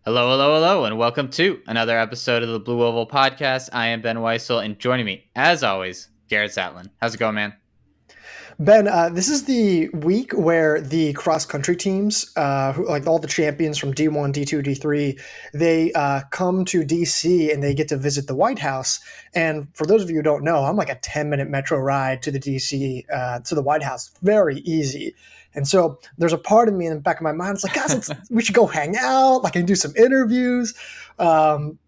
Hello, hello, hello, and welcome to another episode of the Blue Oval Podcast. I am Ben Weissel, and joining me, as always, Garrett Satlin. How's it going, man? Ben, this is the week where the cross country teams, like all the champions from D1, D2, D3, they come to DC and they get to visit the White House. And for those of you who don't know, I'm like a 10-minute metro ride to the DC, to the White House. Very easy. And so there's a part of me in the back of my mind. It's like, guys, we should go hang out, like, and do some interviews. Not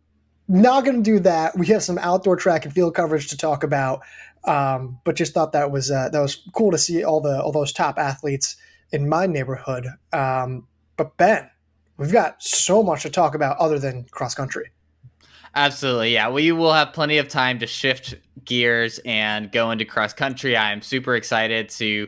going to do that. We have some outdoor track and field coverage to talk about, but just thought that was cool to see all those top athletes in my neighborhood. But Ben, we've got so much to talk about other than cross country. Absolutely, yeah. We will have plenty of time to shift gears and go into cross country. I am super excited to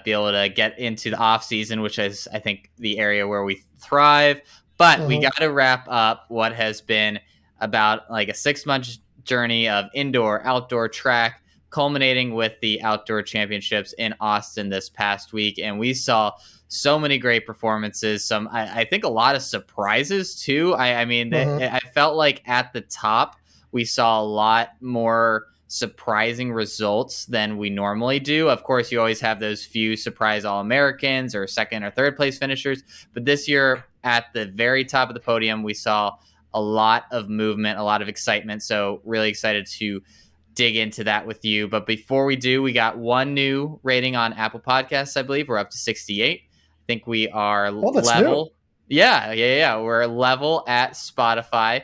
be able to get into the off season, which is, I think, the area where we thrive. But we got to wrap up what has been about like a 6 month journey of indoor, outdoor track, culminating with the outdoor championships in Austin this past week. And we saw so many great performances. I think a lot of surprises too. I felt like at the top, we saw a lot more surprising results than we normally do. Of course, you always have those few surprise All-Americans or second or third place finishers. But this year at the very top of the podium, we saw a lot of movement, a lot of excitement. So really excited to dig into that with you. But before we do, we got one new rating on Apple Podcasts, I believe. We're up to 68. I think we are level. New. Yeah. We're level at Spotify,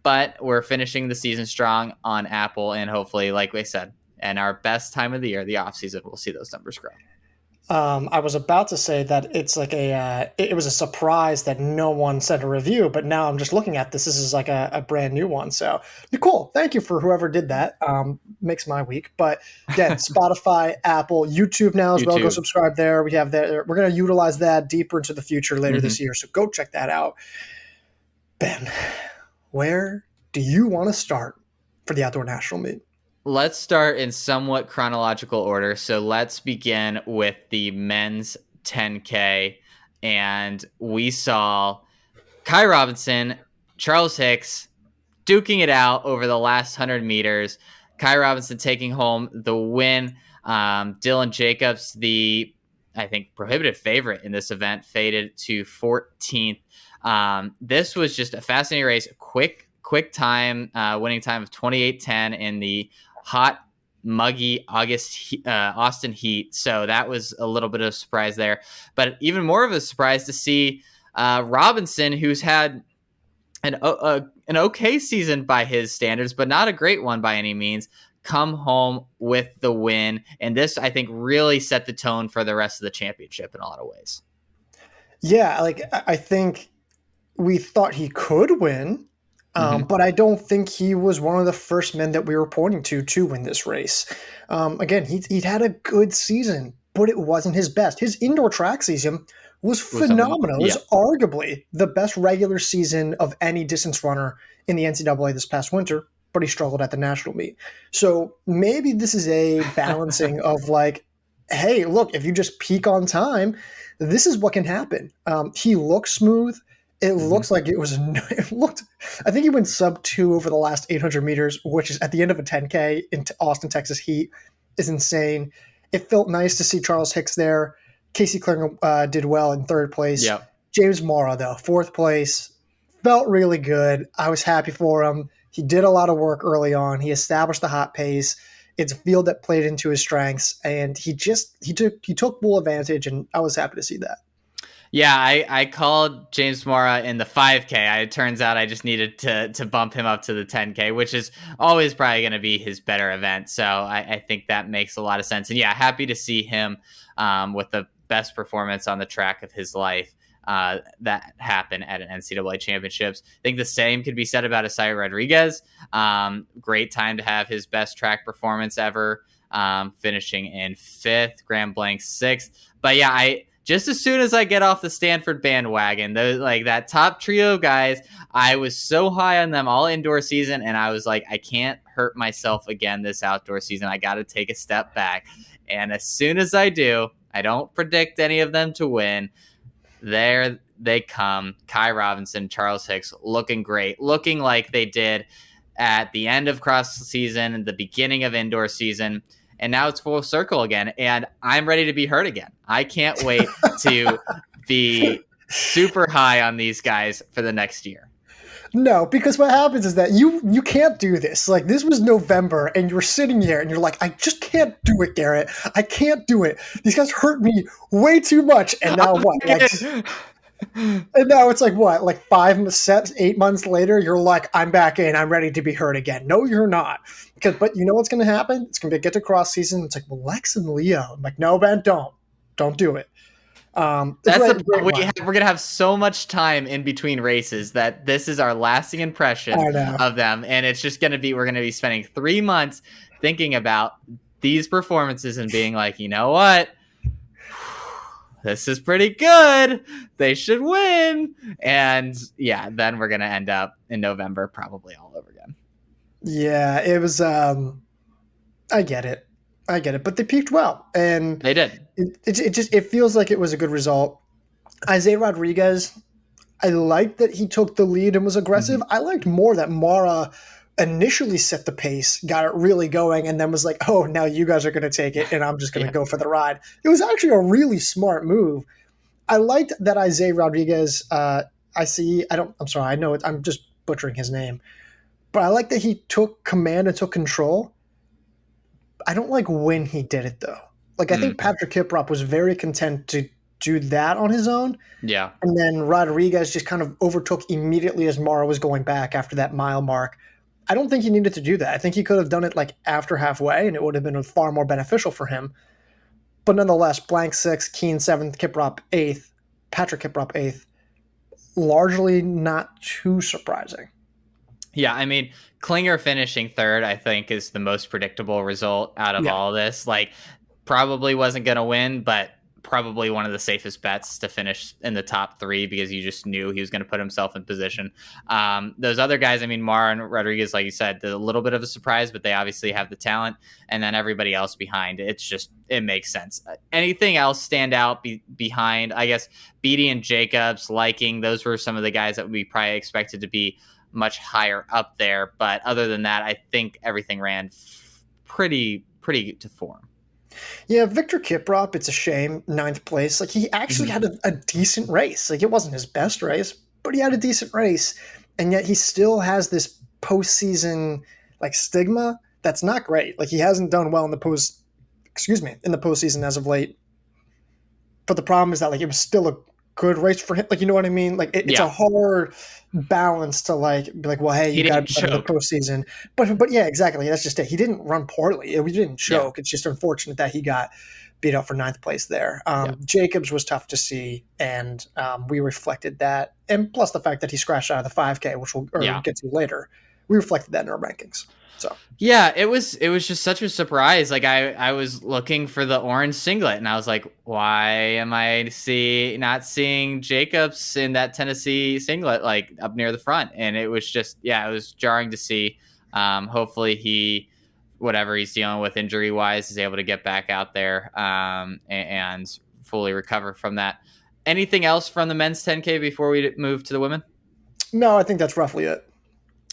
but we're finishing the season strong on Apple. And hopefully, like we said, and our best time of the year, the off season, we'll see those numbers grow. I was about to say that it's like it was a surprise that no one sent a review, but now I'm just looking at this. This is like a brand new one. So cool. Thank you for whoever did that. Makes my week. But again, Spotify, Apple, YouTube now as well. Go subscribe there. We have that. We're going to utilize that deeper into the future later this year. So go check that out. Ben, where do you want to start for the outdoor national meet? Let's start in somewhat chronological order. So let's begin with the men's 10K. And we saw Kai Robinson, Charles Hicks duking it out over the last 100 meters. Kai Robinson taking home the win. Dylan Jacobs, the, I think, prohibitive favorite in this event, faded to 14th. This was just a fascinating race. Quick time, winning time of 28:10 in the hot, muggy Austin heat. So that was a little bit of a surprise there. But even more of a surprise to see Robinson, who's had an okay season by his standards, but not a great one by any means, come home with the win. And this, I think, really set the tone for the rest of the championship in a lot of ways. Yeah, like I think we thought he could win. But I don't think he was one of the first men that we were pointing to win this race. Again, he'd had a good season, but it wasn't his best. His indoor track season was phenomenal. It was arguably the best regular season of any distance runner in the NCAA this past winter, but he struggled at the national meet. So maybe this is a balancing of like, hey, look, if you just peak on time, this is what can happen. He looks smooth. It looks like it looked, I think he went sub 2 over the last 800 meters, which is at the end of a 10K in Austin, Texas heat, is insane. It felt nice to see Charles Hicks there. Casey Klinger did well in third place. Yep. James Morrow, though, fourth place, felt really good. I was happy for him. He did a lot of work early on. He established the hot pace. It's a field that played into his strengths, and he took full advantage, and I was happy to see that. Yeah, I called James Mora in the 5K. It turns out I just needed to bump him up to the 10K, which is always probably going to be his better event. So I think that makes a lot of sense. And yeah, happy to see him with the best performance on the track of his life that happened at an NCAA championships. I think the same could be said about Asai Rodriguez. Great time to have his best track performance ever, finishing in 5th, Graham Blank 6th. But yeah, just as soon as I get off the Stanford bandwagon, like that top trio of guys, I was so high on them all indoor season, and I was like, I can't hurt myself again this outdoor season. I got to take a step back. And as soon as I do, I don't predict any of them to win. There they come. Kai Robinson, Charles Hicks looking great, looking like they did at the end of cross season and the beginning of indoor season. And now it's full circle again. And I'm ready to be hurt again. I can't wait to be super high on these guys for the next year. No, because what happens is that you can't do this. Like, this was November, and you're sitting here, and you're like, I just can't do it, Garrett. I can't do it. These guys hurt me way too much. And now what? Like, and now it's like what? Like 8 months later, you're like, I'm back in. I'm ready to be hurt again. No, you're not. But you know what's going to happen? It's going to get to cross season. It's like, well, Lex and Leo. I'm like, no, Ben, don't do it. That's we're gonna have so much time in between races that this is our lasting impression of them, and it's just we're gonna be spending 3 months thinking about these performances and being like, you know what, this is pretty good, they should win. And yeah, then we're gonna end up in November probably all over again. Yeah, it was I get it, but they peaked well, and they did. It feels like it was a good result. Isaiah Rodriguez, I liked that he took the lead and was aggressive. I liked more that Mara initially set the pace, got it really going, and then was like, oh, now you guys are going to take it, and I'm just going to go for the ride. It was actually a really smart move. I liked that Isaiah Rodriguez, I'm just butchering his name, but I like that he took command and took control. I don't like when he did it, though. Like, I think Patrick Kiprop was very content to do that on his own. Yeah. And then Rodriguez just kind of overtook immediately as Mara was going back after that mile mark. I don't think he needed to do that. I think he could have done it like after halfway, and it would have been far more beneficial for him. But nonetheless, Blank 6th, Keen 7th, Kiprop 8th, Patrick Kiprop 8th, largely not too surprising. Yeah, I mean, Klinger finishing 3rd, I think, is the most predictable result out of all this. Like, probably wasn't going to win, but probably one of the safest bets to finish in the top 3 because you just knew he was going to put himself in position. Those other guys, I mean, Mara and Rodriguez, like you said, they're a little bit of a surprise, but they obviously have the talent. And then everybody else behind, it makes sense. Anything else stand out behind? I guess Beatty and Jacobs, Liking, those were some of the guys that we probably expected to be much higher up there. But other than that, I think everything ran pretty to form. Yeah, Victor Kiprop, it's a shame, 9th place. Like, he actually had a decent race. Like, it wasn't his best race, but he had a decent race. And yet he still has this postseason, like, stigma that's not great. Like, he hasn't done well in the postseason as of late. But the problem is that, like, it was still a good race for him. Like, you know what I mean? Like, it's a hard balance to, like, be like, well, hey, you got to be in the postseason. But yeah, exactly. That's just it. He didn't run poorly. He didn't choke. It's just unfortunate that he got beat up for 9th place there. Jacobs was tough to see, and we reflected that. And plus the fact that he scratched out of the 5K, which we'll get to later. We reflected that in our rankings. So yeah, it was just such a surprise. Like, I was looking for the orange singlet, and I was like, why am I not seeing Jacobs in that Tennessee singlet, like up near the front? And it was just, it was jarring to see. Hopefully whatever he's dealing with injury wise is able to get back out there and fully recover from that. Anything else from the men's 10K before we move to the women? No, I think that's roughly it.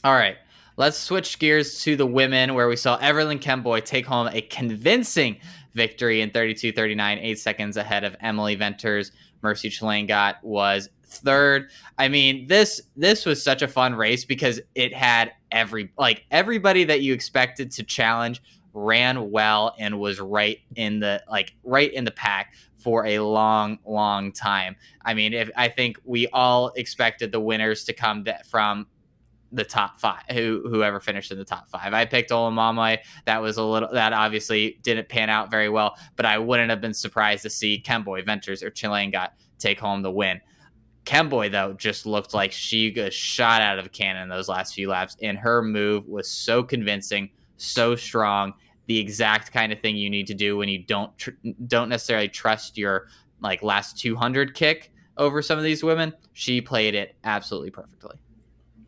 All right. Let's switch gears to the women, where we saw Everlyn Kemboy take home a convincing victory in 32:39, 8 seconds ahead of Emily Venters. Mercy Chelangat was 3rd. I mean, this was such a fun race because it had everybody that you expected to challenge ran well and was right in the pack for a long time. I mean, I think we all expected the winners to come from the top 5, whoever finished in the top 5. I picked Olamame. That obviously didn't pan out very well, but I wouldn't have been surprised to see Kemboy, Venters, or Chelangat take home the win. Kemboy, though, just looked like she got shot out of a cannon in those last few laps, and her move was so convincing, so strong, the exact kind of thing you need to do when you don't necessarily trust your last 200 kick over some of these women. She played it absolutely perfectly.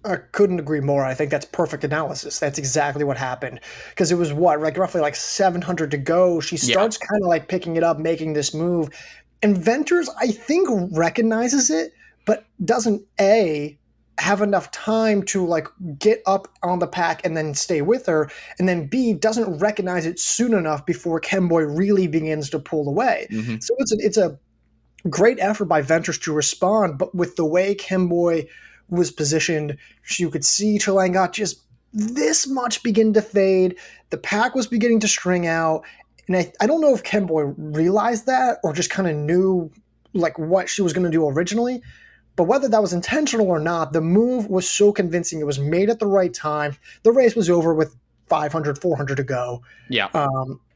I couldn't agree more. I think that's perfect analysis. That's exactly what happened. Because it was roughly 700 to go. She starts kind of picking it up, making this move. And Venters, I think, recognizes it, but doesn't have enough time to like get up on the pack and then stay with her, and then B, doesn't recognize it soon enough before Kemboy really begins to pull away. Mm-hmm. So it's a great effort by Venters to respond, but with the way Kemboy was positioned, you could see Chalangat just this much begin to fade. The pack was beginning to string out, and I don't know if Kemboy realized that or just kind of knew like what she was going to do originally. But whether that was intentional or not, the move was so convincing. It was made at the right time. The race was over with 500, 400 to go. Yeah.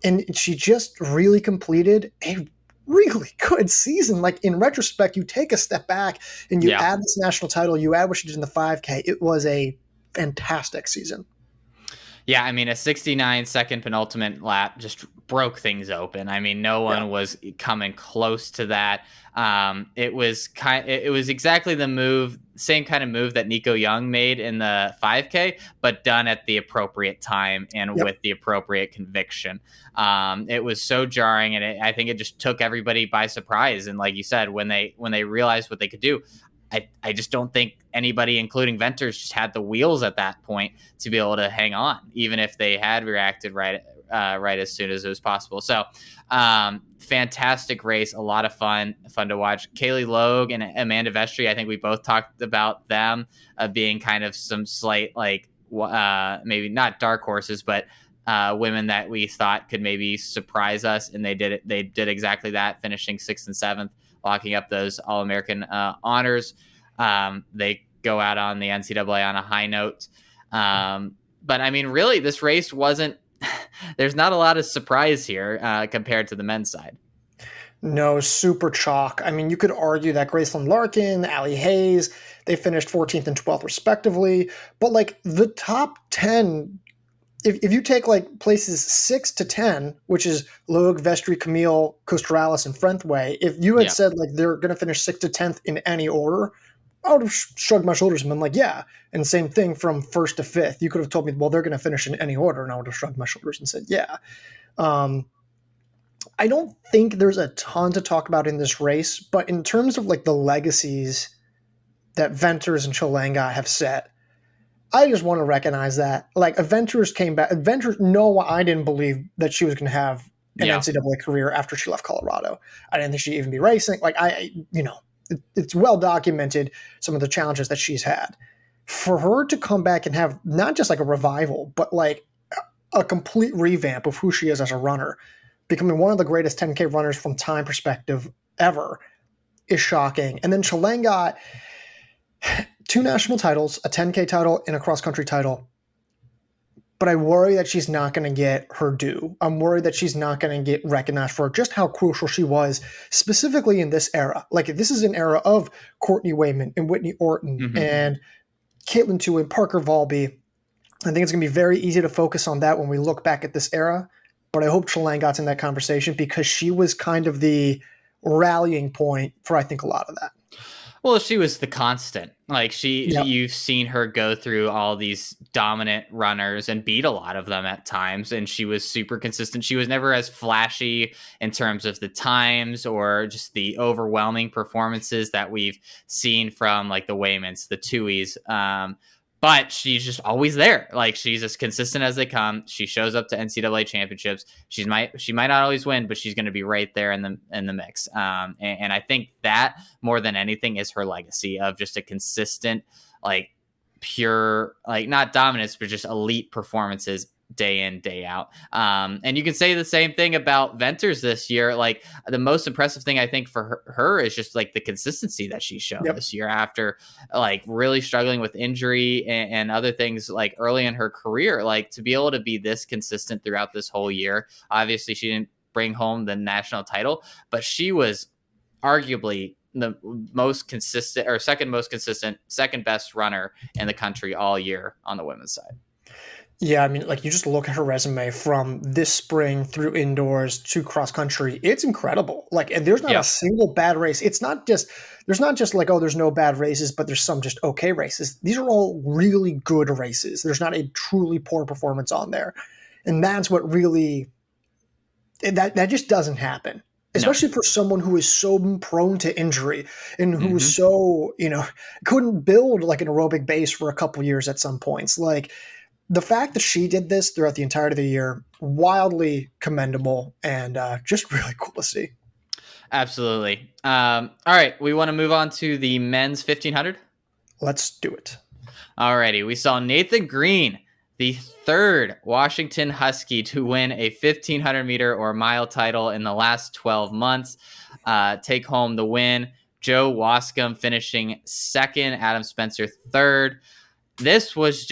And she just really completed a really good season. Like in retrospect, you take a step back and you add this national title, you add what she did in the 5K. It was a fantastic season. Yeah, I mean, a 69-second penultimate lap just broke things open. I mean, no one was coming close to that. It was exactly the same kind of move that Nico Young made in the 5K, but done at the appropriate time and with the appropriate conviction. It was so jarring, and I think it just took everybody by surprise. And like you said, when they realized what they could do, I just don't think anybody, including Venters, just had the wheels at that point to be able to hang on, even if they had reacted right as soon as it was possible. So fantastic race, a lot of fun to watch. Kaylee Logue and Amanda Vestry, I think we both talked about them being kind of some slight, like maybe not dark horses, but women that we thought could maybe surprise us, and they did it. They did exactly that, finishing 6th and 7th. Locking up those All-American honors. They go out on the NCAA on a high note. But, I mean, really, this race wasn't – there's not a lot of surprise here compared to the men's side. No, super chalk. I mean, you could argue that Graceland Larkin, Allie Hayes, they finished 14th and 12th respectively. But, like, the top 10 – if you take like places 6 to 10, which is Logue, Vestry, Camille, Costeralis, and Frentway, if you had said like they're going to finish 6th to 10th in any order, I would have shrugged my shoulders and been like, yeah. And same thing from 1st to 5th. You could have told me, well, they're going to finish in any order, and I would have shrugged my shoulders and said, yeah. I don't think there's a ton to talk about in this race, but in terms of like the legacies that Venters and Chalangat have set, I just want to recognize that. Like, Venters came back. Venters, no, I didn't believe that she was going to have an NCAA career after she left Colorado. I didn't think she'd even be racing. Like, it's well documented some of the challenges that she's had. For her to come back and have not just like a revival, but like a complete revamp of who she is as a runner, becoming one of the greatest 10K runners from time perspective ever, is shocking. And then Chalangat, 2 national titles, a 10K title and a cross-country title. But I worry that she's not going to get her due. I'm worried that she's not going to get recognized for just how crucial she was, specifically in this era. Like, this is an era of Courtney Wayman and Whitney Orton and Caitlin Tuohy and Parker Valby. I think it's going to be very easy to focus on that when we look back at this era. But I hope Chalangat's in that conversation because she was kind of the rallying point for, I think, a lot of that. Well, she was the constant. Like you've seen her go through all these dominant runners and beat a lot of them at times. And she was super consistent. She was never as flashy in terms of the times or just the overwhelming performances that we've seen from like the Waymans, the Tuohys. But she's just always there. Like, she's as consistent as they come. She shows up to NCAA championships. She might not always win, but she's going to be right there in the mix. And I think that more than anything is her legacy of just a consistent, like, pure, like, not dominance, but just elite performances day in, day out. And you can say the same thing about Venters this year. Like, the most impressive thing I think for her is just like the consistency that she showed this year after like really struggling with injury and other things like early in her career. Like, to be able to be this consistent throughout this whole year. Obviously she didn't bring home the national title, but she was arguably the most consistent or second most consistent, second best runner in the country all year on the women's side. Yeah, I mean, like, you just look at her resume from this spring through indoors to cross country. It's incredible. Like, and there's not a single bad race. There's not just like, oh, there's no bad races, but there's some just okay races. These are all really good races. There's not a truly poor performance on there. And that's what really, that just doesn't happen. No. especially for someone who is so prone to injury and who was Hmm. so, couldn't build like an aerobic base for a couple years at some points. Like the fact that she did this throughout the entirety of the year, wildly commendable and just really cool to see. Absolutely. All right, we want to move on to the men's 1500. Let's do it. Alrighty, we saw Nathan Green, the third Washington Husky to win a 1500-meter or mile title in the last 12 months, take home the win. Joe Wascom finishing second, Adam Spencer third. This was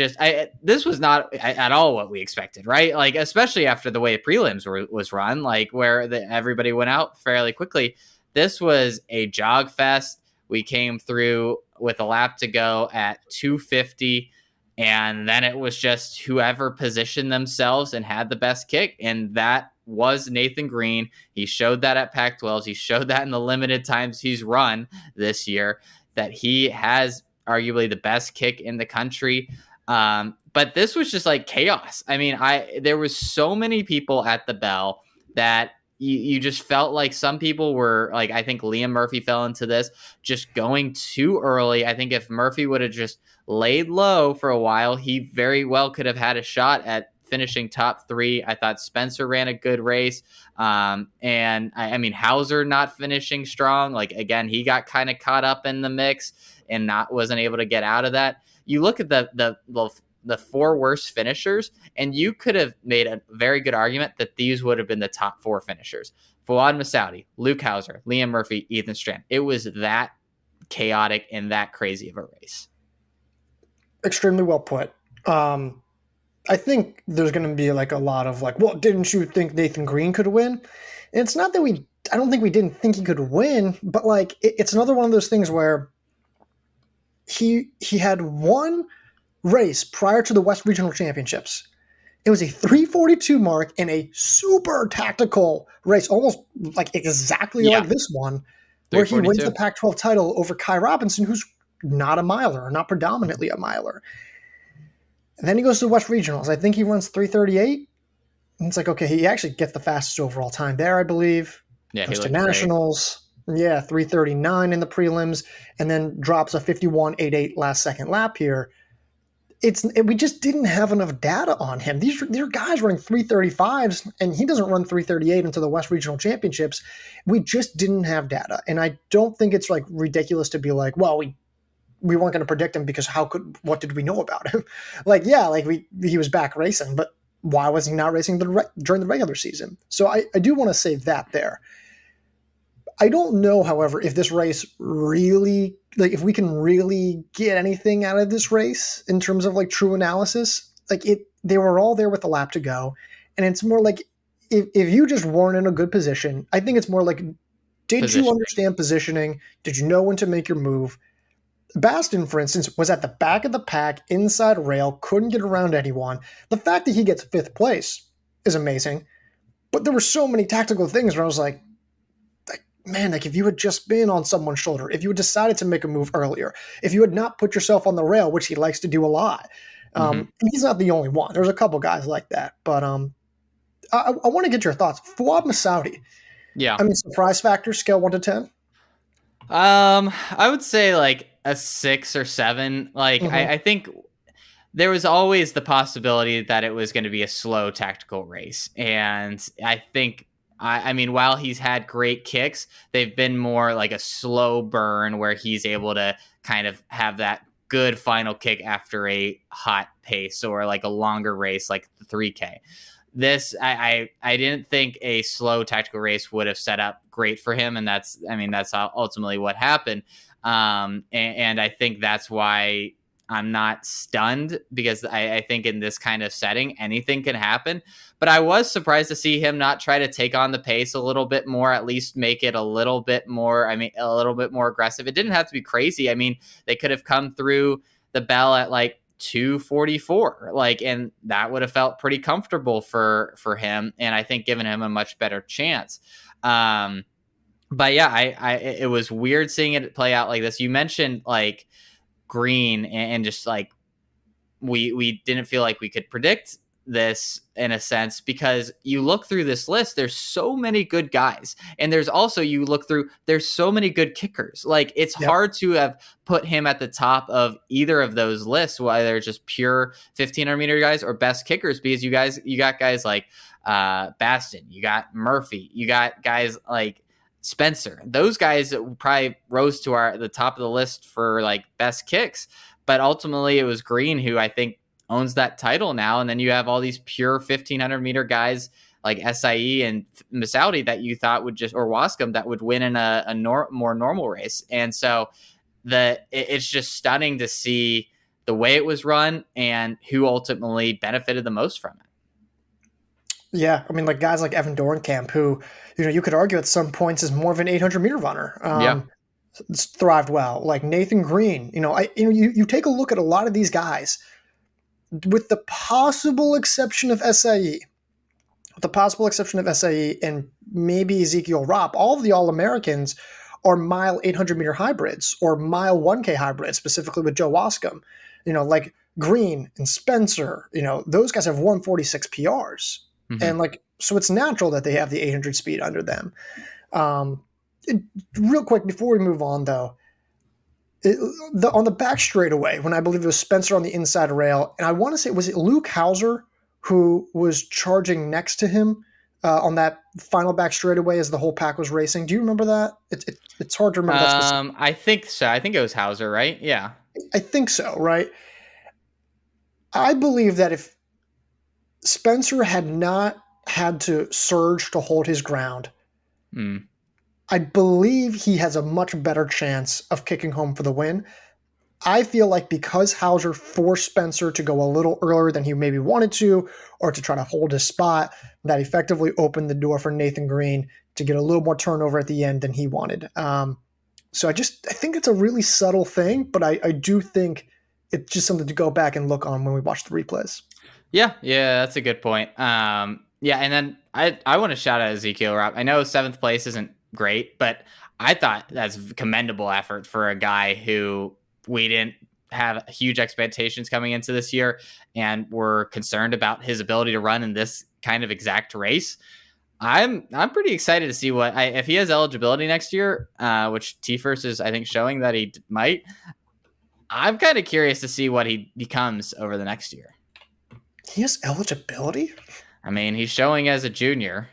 this was not at all what we expected, right? Like, especially after the way prelims was run, like where everybody went out fairly quickly. This was a jog fest. We came through with a lap to go at 2:50, and then it was just whoever positioned themselves and had the best kick, and that was Nathan Green. He showed that at Pac-12s. He showed that in the limited times he's run this year, that he has arguably the best kick in the country. But this was just like chaos. I mean, there was so many people at the bell that you just felt like some people were like, I think Liam Murphy fell into this, just going too early. I think if Murphy would have just laid low for a while, he very well could have had a shot at finishing top three. I thought Spencer ran a good race. And I mean, Hauser not finishing strong. Like, again, he got kind of caught up in the mix and wasn't able to get out of that. You look at the four worst finishers, and you could have made a very good argument that these would have been the top four finishers: Fouad Massaudi, Luke Hauser, Liam Murphy, Ethan Strand. It was that chaotic and that crazy of a race. Extremely well put. I think there's going to be like a lot of like, well, didn't you think Nathan Green could win? And it's not that I don't think we didn't think he could win, but like it's another one of those things where he had one race prior to the West Regional Championships. It was a 3:42 mark in a super tactical race, almost like exactly like this one, where he wins the Pac-12 title over Kai Robinson, who's not a miler, or not predominantly a miler. And then he goes to the West Regionals. I think he runs 3:38. And it's like, okay, he actually gets the fastest overall time there, I believe. Yeah, goes to Nationals. Great. Yeah, 3:39 in the prelims, and then drops a 51.88 last second lap here. We just didn't have enough data on him. These are guys running 3:35s, and he doesn't run 3:38 into the West Regional Championships. We just didn't have data, and I don't think it's like ridiculous to be like, well, we weren't going to predict him because what did we know about him? Like, yeah, like he was back racing, but why was he not racing during the regular season? So I do want to say that there. I don't know, however, if this race really, like, if we can really get anything out of this race in terms of like true analysis. Like they were all there with a lap to go, and it's more like if you just weren't in a good position, I think it's more like, did you understand positioning? Did you know when to make your move? Baston, for instance, was at the back of the pack, inside rail, couldn't get around anyone. The fact that he gets fifth place is amazing, but there were so many tactical things where I was like, man, like if you had just been on someone's shoulder, if you had decided to make a move earlier, if you had not put yourself on the rail, which he likes to do a lot. He's not the only one. There's a couple guys like that, but I want to get your thoughts. Fouad Massaudi. Yeah. I mean, surprise factor, scale 1 to 10. I would say like a 6 or 7. Like, I think there was always the possibility that it was going to be a slow tactical race. And I think, I mean, while he's had great kicks, they've been more like a slow burn where he's able to kind of have that good final kick after a hot pace or like a longer race, like the 3K. This, I didn't think a slow tactical race would have set up great for him. And that's ultimately what happened. And I think that's why I'm not stunned, because I think in this kind of setting, anything can happen. But I was surprised to see him not try to take on the pace a little bit more, at least make it a little bit more aggressive. It didn't have to be crazy. I mean, they could have come through the bell at like 2:44, like, and that would have felt pretty comfortable for him, and I think given him a much better chance. But yeah, it was weird seeing it play out like this. You mentioned like Green and just like we didn't feel like we could predict this in a sense, because you look through this list, there's so many good guys. And there's also, you look through, there's so many good kickers. Like, it's Yep. hard to have put him at the top of either of those lists, whether it's just pure 1500-meter guys or best kickers, because you got guys like Baston, you got Murphy, you got guys like Spencer. Those guys probably rose to the top of the list for like best kicks. But ultimately, it was Green who I think owns that title now. And then you have all these pure 1500-meter guys like SIE and Masaudi that you thought would just, or Wascom, that would win in a more normal race. And so it's just stunning to see the way it was run and who ultimately benefited the most from it. Yeah, I mean, like guys like Evan Dorenkamp, who, you could argue at some points is more of an 800-meter runner. Yeah. Thrived well. Like Nathan Green, you take a look at a lot of these guys, with the possible exception of SIE, and maybe Ezekiel Ropp, all of the All-Americans are mile 800-meter hybrids or mile 1K hybrids, specifically with Joe Wascom. Like Green and Spencer, those guys have 146 PRs. Mm-hmm. And like, so it's natural that they have the 800 speed under them. Real quick, before we move on though, on the back straightaway, when I believe it was Spencer on the inside rail, and I want to say, was it Luke Hauser who was charging next to him on that final back straightaway as the whole pack was racing? Do you remember that? It's hard to remember that. I think so. I think it was Hauser, right? Yeah. I think so, right? I believe that if Spencer had not had to surge to hold his ground, I believe he has a much better chance of kicking home for the win. I feel like because Hauser forced Spencer to go a little earlier than he maybe wanted to, or to try to hold his spot, that effectively opened the door for Nathan Green to get a little more turnover at the end than he wanted. So I think it's a really subtle thing, but I do think it's just something to go back and look on when we watch the replays. Yeah, that's a good point. And then I want to shout out Ezekiel Ropp. I know 7th place isn't great, but I thought that's a commendable effort for a guy who we didn't have huge expectations coming into this year and were concerned about his ability to run in this kind of exact race. I'm pretty excited to see if he has eligibility next year, which T-First is, I think, showing that he might. I'm kind of curious to see what he becomes over the next year. He has eligibility? I mean, he's showing as a junior.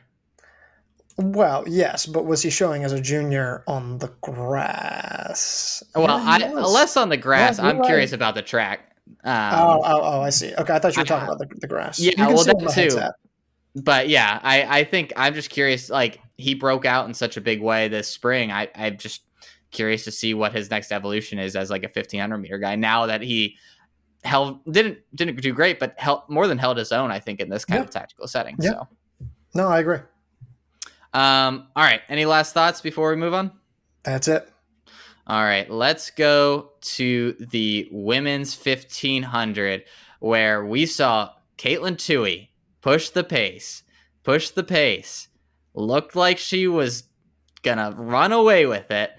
Well, yes, but was he showing as a junior on the grass? Well, less on the grass. I'm curious about the track. I see. Okay, I thought you were talking about the grass. Yeah, well, that too. But yeah, I think I'm just curious. Like, he broke out in such a big way this spring. I'm just curious to see what his next evolution is as like a 1500-meter guy. Now that he didn't do great, but more than held his own, I think, in this kind of tactical setting. Yeah. So, no, I agree. All right. Any last thoughts before we move on? That's it. All right. Let's go to the women's 1500, where we saw Caitlin Tuohy push the pace. Looked like she was going to run away with it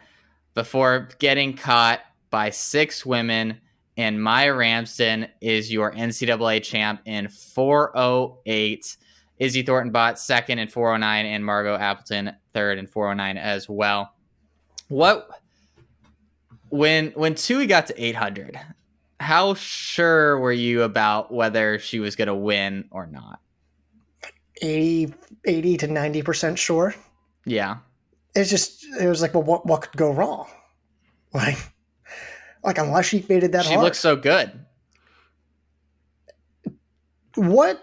before getting caught by 6 women. And Maya Ramsden is your NCAA champ in 4:08. Izzy Thornton-Bott 2nd in 4:09, and Margot Appleton 3rd in 4:09 as well. When Tuohy got to 800, how sure were you about whether she was going to win or not? 80 to 90% sure. Yeah. It was like, well, what could go wrong? Like unless she faded that hard. She looks so good. What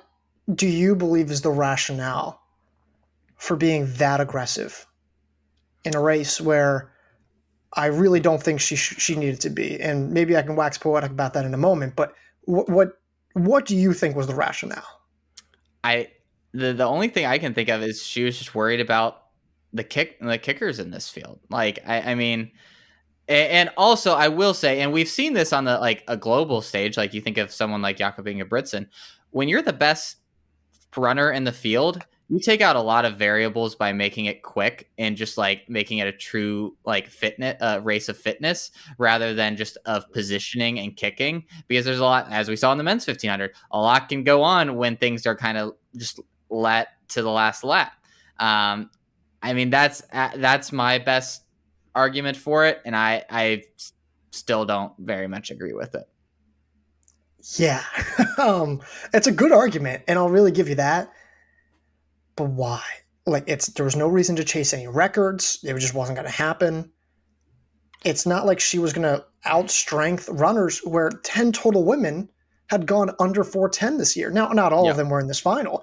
do you believe is the rationale for being that aggressive in a race where I really don't think she needed to be? And maybe I can wax poetic about that in a moment, but what do you think was the rationale? The only thing I can think of is she was just worried about the kickers in this field. Like, I mean, and also I will say, and we've seen this on a global stage, like you think of someone like Jakob Ingebrigtsen, when you're the best runner in the field, you take out a lot of variables by making it quick and just like making it a true like fitness race of fitness rather than just of positioning and kicking, because there's a lot, as we saw in the men's 1500, a lot can go on when things are kind of just let to the last lap. I mean, that's my best argument for it, and I still don't very much agree with it. Yeah, it's a good argument, and I'll really give you that. But why? Like, there was no reason to chase any records. It just wasn't going to happen. It's not like she was going to outstrength runners where 10 total women had gone under 410 this year. Now, not all of Yeah, them were in this final,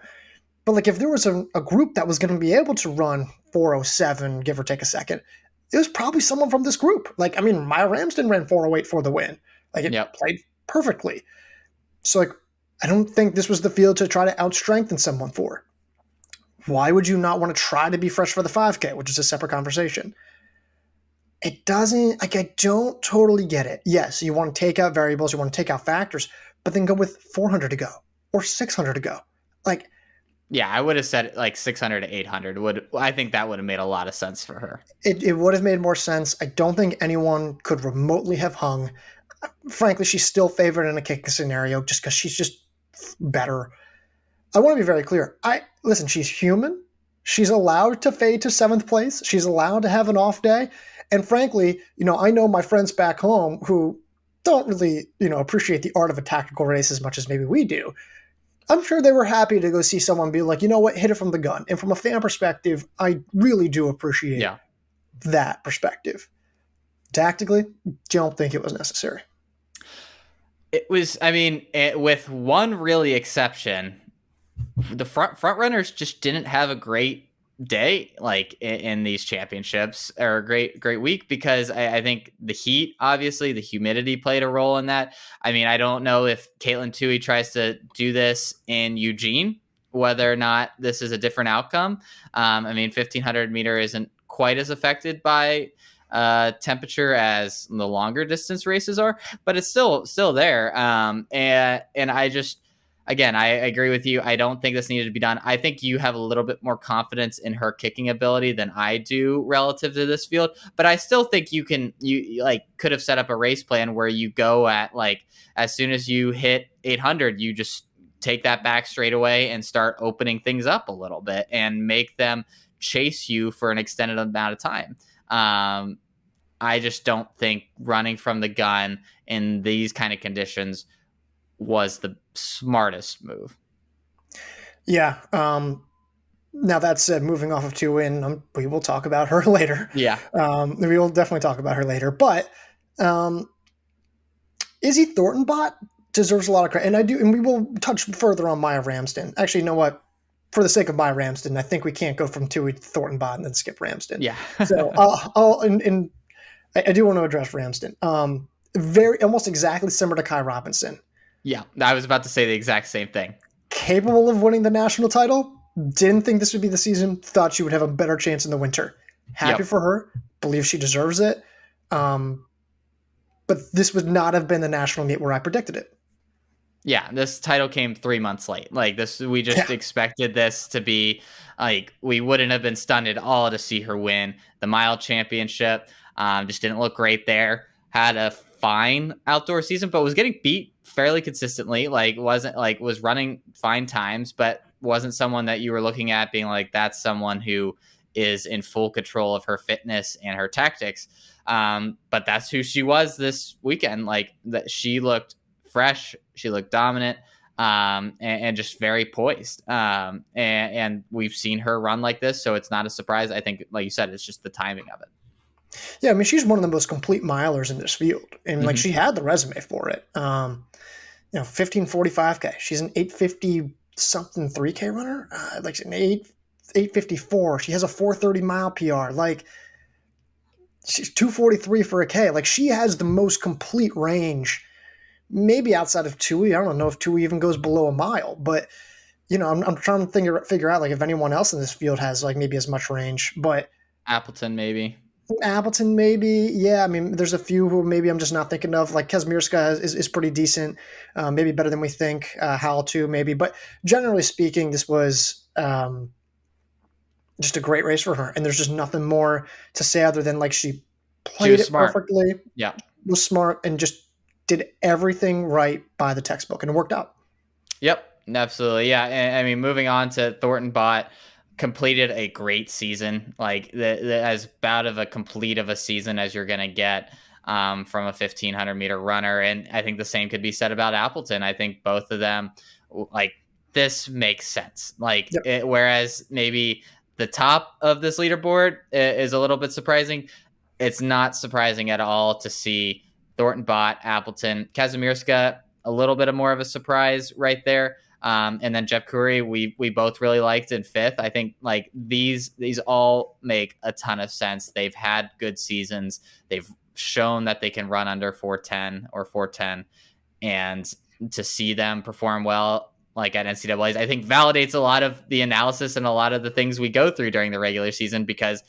but like if there was a group that was going to be able to run 407, give or take a second, it was probably someone from this group. Like, I mean, Maya Ramsden ran 408 for the win. Like, it yep. played perfectly. So, like, I don't think this was the field to try to outstrengthen someone for. Why would you not want to try to be fresh for the 5K, which is a separate conversation? It doesn't, like, I don't totally get it. Yes, you want to take out variables, you want to take out factors, but then go with 400 to go or 600 to go. Like, Yeah, I would have said like 600 to 800 would, I think that would have made a lot of sense for her. it would have made more sense. I don't think anyone could remotely have hung. Frankly, she's still favored in a kicking scenario just because she's just better. I want to be very clear. Listen, she's human. She's allowed to fade to 7th place. She's allowed to have an off day. And frankly, I know my friends back home who don't really, appreciate the art of a tactical race as much as maybe we do. I'm sure they were happy to go see someone be like, you know what, hit it from the gun. And from a fan perspective, I really do appreciate Yeah. that perspective. Tactically, don't think it was necessary. It was, I mean, with one really exception, the front runners just didn't have a great day like in these championships, or a great week, because I think the heat, obviously the humidity played a role in that. I mean, I don't know if Caitlin Tuohy tries to do this in Eugene, whether or not this is a different outcome. I mean, 1500-meter isn't quite as affected by temperature as the longer distance races are, but it's still there. And I just, again, I agree with you. I don't think this needed to be done. I think you have a little bit more confidence in her kicking ability than I do relative to this field. But I still think you like could have set up a race plan where you go at like, as soon as you hit 800, you just take that back straight away and start opening things up a little bit and make them chase you for an extended amount of time. I just don't think running from the gun in these kind of conditions was the smartest move. Yeah. Now that said, moving off of Tuohy, we will talk about her later. Yeah. We will definitely talk about her later. But Izzy Thorntonbot deserves a lot of credit, and we will touch further on Maya Ramsden. Actually, you know what? For the sake of Maya Ramsden, I think we can't go from Tuohy to Thorntonbot and then skip Ramsden. Yeah. So I do want to address Ramsden. Almost exactly similar to Kai Robinson. Yeah, I was about to say the exact same thing. Capable of winning the national title. Didn't think this would be the season. Thought she would have a better chance in the winter. Happy for her. Believe she deserves it. But this would not have been the national meet where I predicted it. Yeah, this title came 3 months late. Like this, we just expected this to be like, we wouldn't have been stunned at all to see her win the mile championship. Just didn't look great there. Had a fine outdoor season, but was getting beat fairly consistently. Like was running fine times, but wasn't someone that you were looking at being like, that's someone who is in full control of her fitness and her tactics. But that's who she was this weekend. Like that, she looked fresh, she looked dominant, and just very poised. And we've seen her run like this, so it's not a surprise. I think, like you said, it's just the timing of it. Yeah, I mean, she's one of the most complete milers in this field, and like she had the resume for it. 1545K. She's an 850 something 3K runner, like an 854. She has a 430 mile PR. Like she's 243 for a K. Like she has the most complete range, maybe outside of Tuohy. I don't know if Tuohy even goes below a mile, but I'm trying to figure out like if anyone else in this field has like maybe as much range. But Appleton maybe. Yeah. I mean, there's a few who maybe I'm just not thinking of. Like Kazmierska is pretty decent, maybe better than we think. Hal too, maybe. But generally speaking, this was Just a great race for her. And there's just nothing more to say other than like she She played was it smart. perfectly, Yeah. was smart, and just did everything right by the textbook, and it worked out. Yep, absolutely. Yeah, and I mean, moving on to Thornton Bot, completed a great season, like as bad of a complete of a season as you're gonna get from a 1500-meter runner, and I think the same could be said about Appleton. I think both of them, like this makes sense. Like Yep. whereas maybe the top of this leaderboard is a little bit surprising, it's not surprising at all to see Thornton Bot, Appleton, Kazimirska, a little bit of more of a surprise right there. And then Jeff Curry, we both really liked in fifth. I think like these all make a ton of sense. They've had good seasons. They've shown that they can run under 410 or 410, and to see them perform well like at NCAA's, I think validates a lot of the analysis and a lot of the things we go through during the regular season, because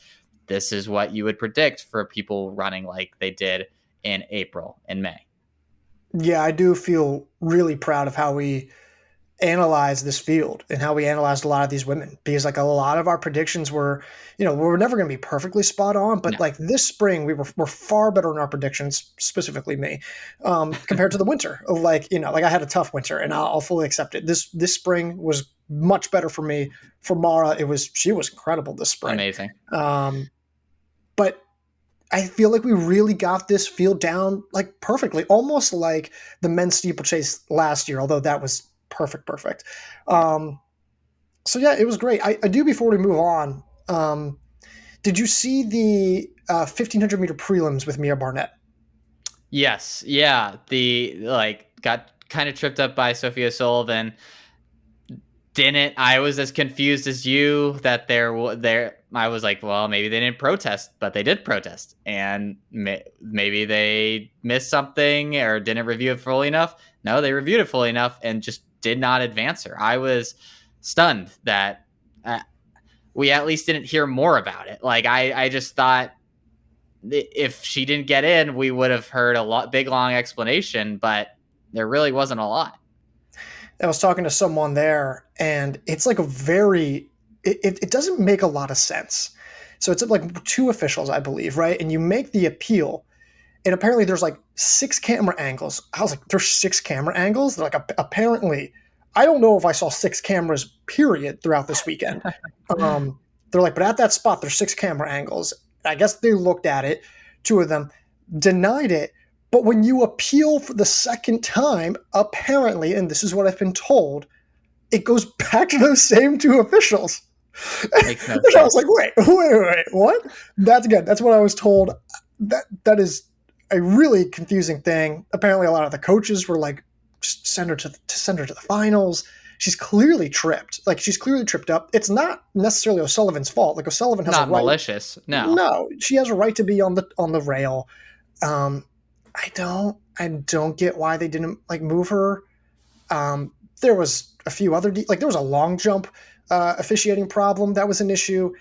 this is what you would predict for people running like they did in April and May. Yeah, I do feel really proud of how we analyze this field and how we analyzed a lot of these women, because like a lot of our predictions were, we're never going to be perfectly spot on, but No. like this spring we're far better in our predictions, specifically me, compared to the winter. Like, like I had a tough winter, and I'll fully accept it. This spring was much better for me. For Mara, she was incredible this spring. Amazing. But I feel like we really got this field down like perfectly, almost like the men's steeplechase last year, although that was perfect. So yeah, it was great. I do, before we move on, did you see the 1500-meter prelims with Mia Barnett? Yes. Yeah. The like got kind of tripped up by Sophia Sullivan. Didn't I was as confused as you that there I was like, well, maybe they didn't protest, but they did protest, and maybe they missed something or didn't review it fully enough. No, they reviewed it fully enough and just did not advance her. I was stunned that we at least didn't hear more about it. Like I just thought if she didn't get in, we would have heard a big long explanation, but there really wasn't a lot. I was talking to someone there, and it's like it doesn't make a lot of sense. So it's like two officials, I believe, right? And you make the appeal, and apparently there's like 6 camera angles. I was like, there's 6 camera angles? They're like, apparently, I don't know if I saw 6 cameras, period, throughout this weekend. They're like, but at that spot, there's 6 camera angles. I guess they looked at it, 2 of them denied it. But when you appeal for the second time, apparently, and this is what I've been told, it goes back to those same 2 officials. Makes no Which I was sense. like, wait, what? That's what I was told. That is a really confusing thing. Apparently, a lot of the coaches were like, just send her to the finals. She's clearly tripped. Like, she's clearly tripped up. It's not necessarily O'Sullivan's fault. Like, O'Sullivan has a Not right. malicious. No. No, she has a right to be on the rail. I don't get why they didn't like move her. There was a few other there was a long jump officiating problem that was an issue.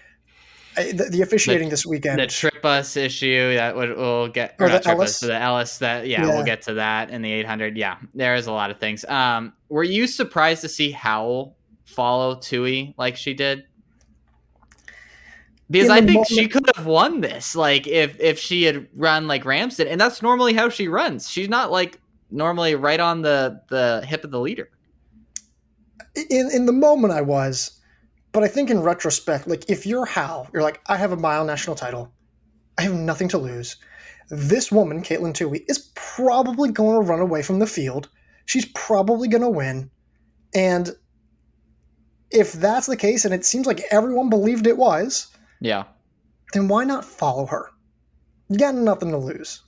The officiating this weekend. The trip bus issue that we'll get, or Or not the trip bus, Ellis. but the Ellis that, yeah, we'll get to that in the 800. Yeah, there is a lot of things. Were you surprised to see Howell follow Tuohy like she did? Because I think she could have won this, like if she had run like Ramsden, and that's normally how she runs. She's not like normally right on the hip of the leader. In the moment I was, but I think in retrospect, like if you're Hal, you're like, I have a mile national title. I have nothing to lose. This woman, Caitlin Tuohy, is probably going to run away from the field. She's probably going to win. And if that's the case, and it seems like everyone believed it was, yeah, then why not follow her? You got nothing to lose.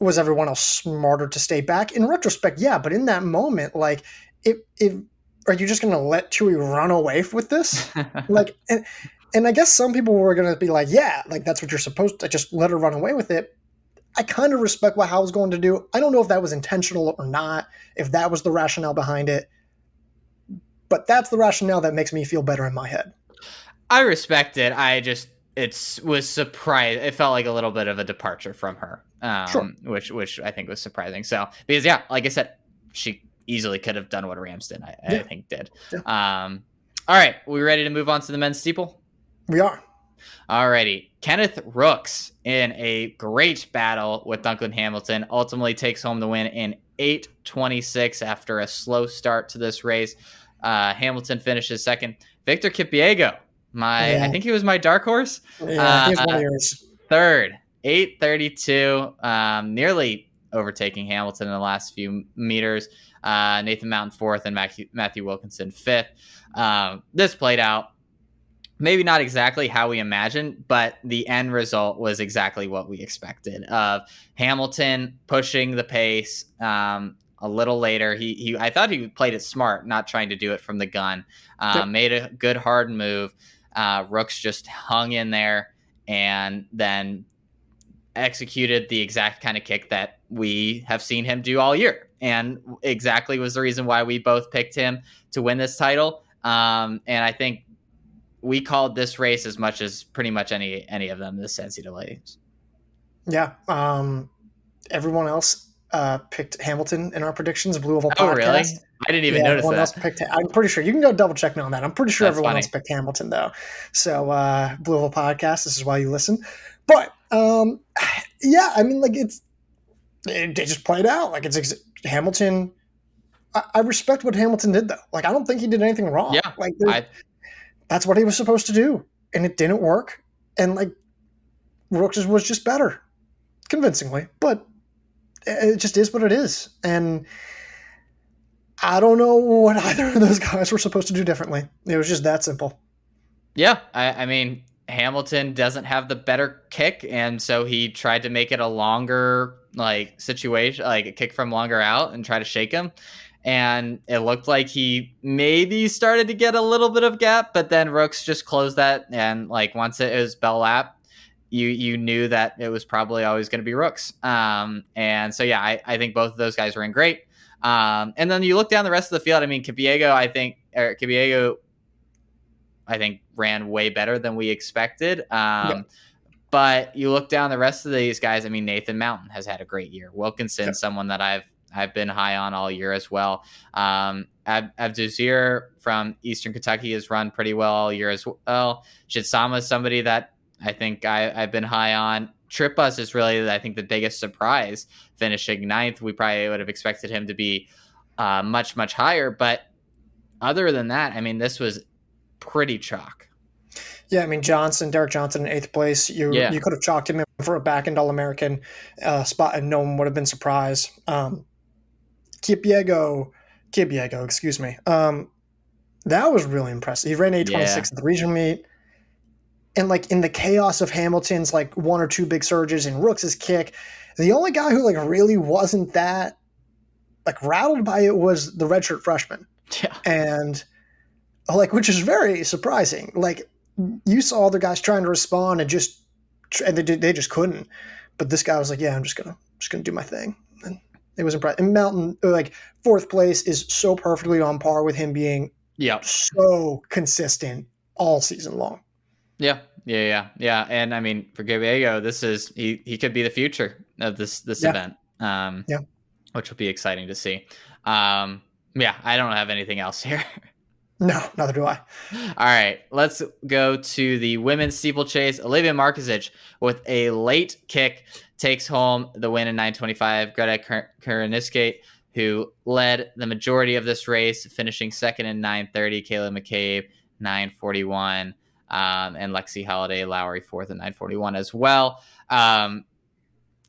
Was everyone else smarter to stay back? In retrospect, yeah, but in that moment, like, if are you just going to let Tuohy run away with this? Like, and I guess some people were going to be like, yeah, like that's what you're supposed to, just let her run away with it. I kind of respect what Hal was going to do. I don't know if that was intentional or not, if that was the rationale behind it, but that's the rationale that makes me feel better in my head. I respect it. Was surprised. It felt like a little bit of a departure from her, Sure. which I think was surprising. So, because yeah, like I said, she easily could have done what Ramsden I think did. Yeah. All right, we ready to move on to the men's steeple? We are. Alrighty. Kenneth Rooks, in a great battle with Duncan Hamilton, ultimately takes home the win in 8:26 after a slow start to this race. Hamilton finishes second. Victor Kippiego, I Yeah. think he was my dark horse. Yeah. He was one of Uh, yours. third, 8:32, nearly overtaking Hamilton in the last few meters. Nathan Mountain fourth and Matthew Wilkinson fifth. This played out maybe not exactly how we imagined, but the end result was exactly what we expected. Of Hamilton pushing the pace a little later. I thought he played it smart, not trying to do it from the gun. Yep. Made a good hard move. Rooks just hung in there and then executed the exact kind of kick that we have seen him do all year, and exactly was the reason why we both picked him to win this title. And I think we called this race as much as pretty much any of them this NCAA. Yeah. Everyone else picked Hamilton in our predictions, Blue Oval Oh, podcast. really? I didn't even Yeah, notice everyone else that. picked. I'm pretty sure you can go double check me on that. I'm pretty sure That's everyone else funny. picked Hamilton though. So Blue Oval podcast. This is why you listen. But yeah, I mean, like they just played out like Hamilton. I respect what Hamilton did though. Like I don't think he did anything wrong. Yeah, Like I that's what he was supposed to do, and it didn't work. And like Rooks was just better, convincingly. But it just is what it is, and I don't know what either of those guys were supposed to do differently. It was just that simple. yeah. I mean, Hamilton doesn't have the better kick, and so he tried to make it a longer like situation, like a kick from longer out, and try to shake him. And it looked like he maybe started to get a little bit of gap, but then Rooks just closed that, and like once it was bell lap, you knew that it was probably always going to be Rooks. And so yeah, I think both of those guys were in great. And then you look down the rest of the field. I mean, Kippiego, I think ran way better than we expected. Yeah. But you look down the rest of these guys. I mean, Nathan Mountain has had a great year. Wilkinson, Yeah. someone that I've been high on all year as well. Abduzir from Eastern Kentucky has run pretty well all year as well. Shitsama is somebody that I think I've been high on. Tripus is really, I think, the biggest surprise, finishing ninth. We probably would have expected him to be much, much higher. But other than that, I mean, this was pretty chalk. Yeah, I mean Derek Johnson in eighth place. You could have chalked him in for a back end All American spot, and no one would have been surprised. Kippiego, excuse me. That was really impressive. He ran 8:26 at the regional meet. And like in the chaos of Hamilton's like one or two big surges and Rooks' kick, the only guy who like really wasn't that like rattled by it was the redshirt freshman. Yeah. And like, which is very surprising. Like you saw other guys trying to respond and they just couldn't. But this guy was like, yeah, I'm just gonna do my thing. And it was impressive. And Mountain, like fourth place, is so perfectly on par with him being so consistent all season long. Yeah. And I mean, for Gabriego, this is he could be the future of this event. Which will be exciting to see. I don't have anything else here. No, neither do I. All right, let's go to the women's steeplechase. Olivia Markovic with a late kick takes home the win in 9:25. Greta Kurniskate, who led the majority of this race, finishing second in 9:30. Kayla McCabe, 9:41. And Lexi Holiday Lowry fourth in 9:41 as well.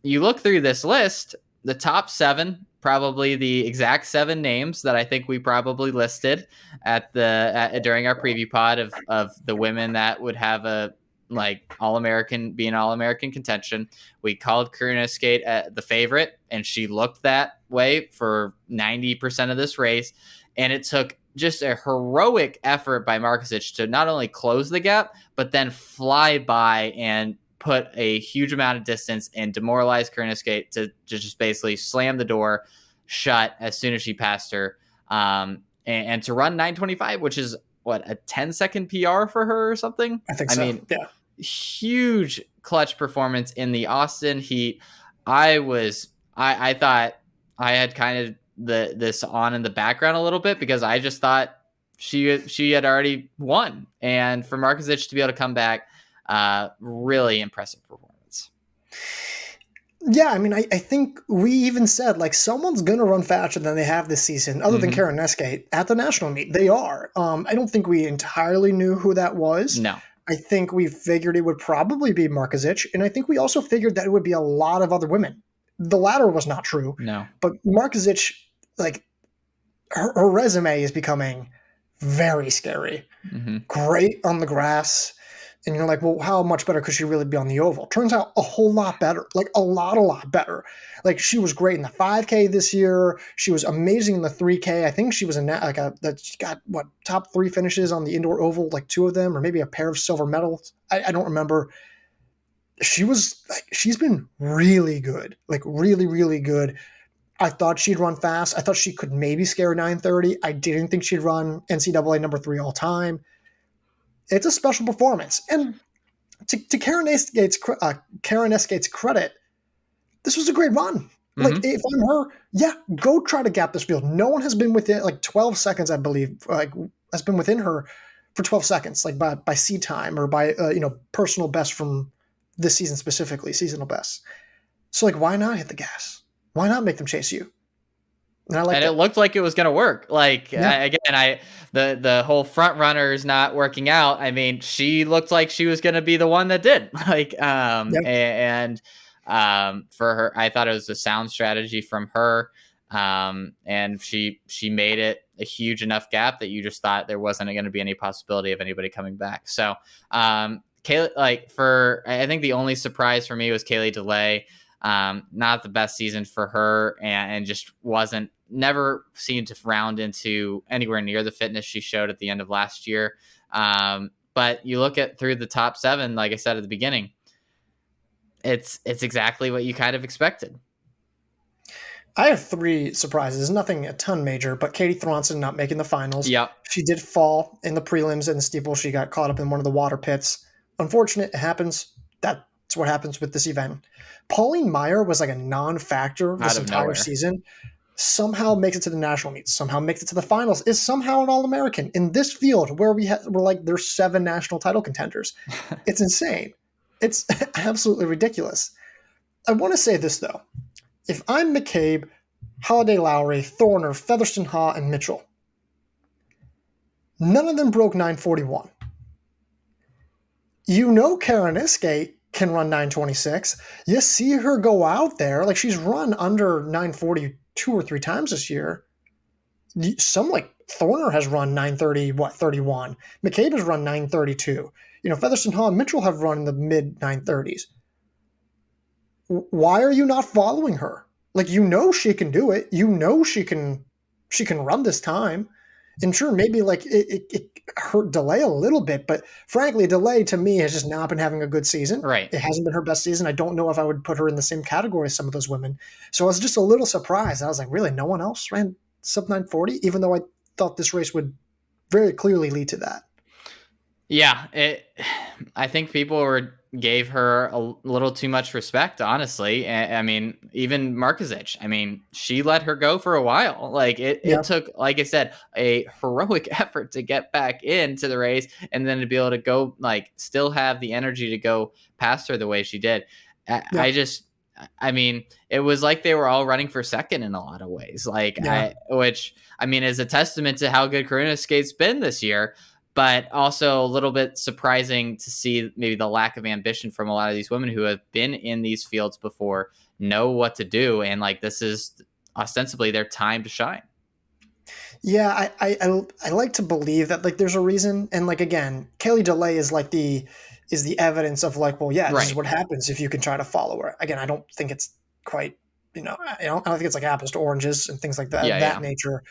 You look through this list, the top seven, probably the exact seven names that I think we probably listed during our preview pod of the women that would have a like All-American, be an All-American contention. We called Karina Skate the favorite, and she looked that way for 90% of this race. And it took just a heroic effort by Markovic to not only close the gap, but then fly by and put a huge amount of distance and demoralize Kurniskate to just basically slam the door shut as soon as she passed her. And to run 9:25, which is what, a 10-second PR for her or something? I think so. I mean, yeah. Huge clutch performance in the Austin heat. I thought I had kind of this on in the background a little bit because I just thought she had already won. And for Markovic to be able to come back, really impressive performance. Yeah, I mean, I think we even said, like, someone's going to run faster than they have this season, other than Karen Neskate, at the national meet. They are. I don't think we entirely knew who that was. No. I think we figured it would probably be Markovic, and I think we also figured that it would be a lot of other women. The latter was not true. No. But Markovic, like, her resume is becoming very scary. Great on the grass. And you're like, well, how much better could she really be on the oval? Turns out a whole lot better, like a lot better. Like she was great in the 5K this year. She was amazing in the 3K. I think she was that she got what top 3 finishes on the indoor oval, like 2 of them, or maybe a pair of silver medals. I don't remember. She's been really good, like really good. I thought she'd run fast. I thought she could maybe scare 9:30. I didn't think she'd run NCAA number 3 all time. It's a special performance. And to Karen Escate's credit, this was a great run. Like, if I'm her, yeah, go try to gap this field. No one has been within, like, 12 seconds, I believe, like, has been within her for 12 seconds, like, by seed time or by, personal best from this season specifically, seasonal best. So, like, why not hit the gas? Why not make them chase you? And it looked like it was going to work. Like, the whole front runner is not working out. I mean, she looked like she was going to be the one that did. Like, and for her, I thought it was a sound strategy from her. And she made it a huge enough gap that you just thought there wasn't going to be any possibility of anybody coming back. So, Kaylee, I think the only surprise for me was Kaylee DeLay. Not the best season for her, and just never seemed to round into anywhere near the fitness she showed at the end of last year. But you look at through the top 7, like I said at the beginning, it's exactly what you kind of expected. I have 3 surprises, nothing a ton major, but Katie Thronson not making the finals. Yep. She did fall in the prelims in the steeple. She got caught up in one of the water pits. Unfortunate, it happens. That's what happens with this event. Pauline Meyer was like a non-factor this entire season. Somehow makes it to the national meets, somehow makes it to the finals, is somehow an All-American in this field where we're like, there's 7 national title contenders. It's insane. It's absolutely ridiculous. I want to say this, though. If I'm McCabe, Holiday Lowry, Thorner, Featherston Ha, and Mitchell, none of them broke 941. You know Karen Escape can run 926. You see her go out there, like she's run under 940 2 or 3 times this year. Some, like Thorner has run 930, 31. McCabe has run 932. Featherston Ha and Mitchell have run in the mid 930s. Why are you not following her? Like, she can do it. She can run this time. And sure, maybe like it hurt DeLay a little bit, but frankly, DeLay to me has just not been having a good season. Right. It hasn't been her best season. I don't know if I would put her in the same category as some of those women. So I was just a little surprised. I was like, really, no one else ran sub 940, even though I thought this race would very clearly lead to that. Yeah, I think people gave her a little too much respect, honestly. I mean, even Markovic, I mean, she let her go for a while. Like it took, like I said, a heroic effort to get back into the race and then to be able to go, like, still have the energy to go past her the way she did. I mean, it was like they were all running for second in a lot of ways. Which is a testament to how good Karuna Skate's been this year. But also a little bit surprising to see maybe the lack of ambition from a lot of these women who have been in these fields before, know what to do. And like, this is ostensibly their time to shine. Yeah, I like to believe that, like, there's a reason. And like, again, Kaylee DeLay is like the evidence of like, well, yeah, this is what happens if you can try to follow her. Again, I don't think it's quite, I don't think it's like apples to oranges and things like that, nature.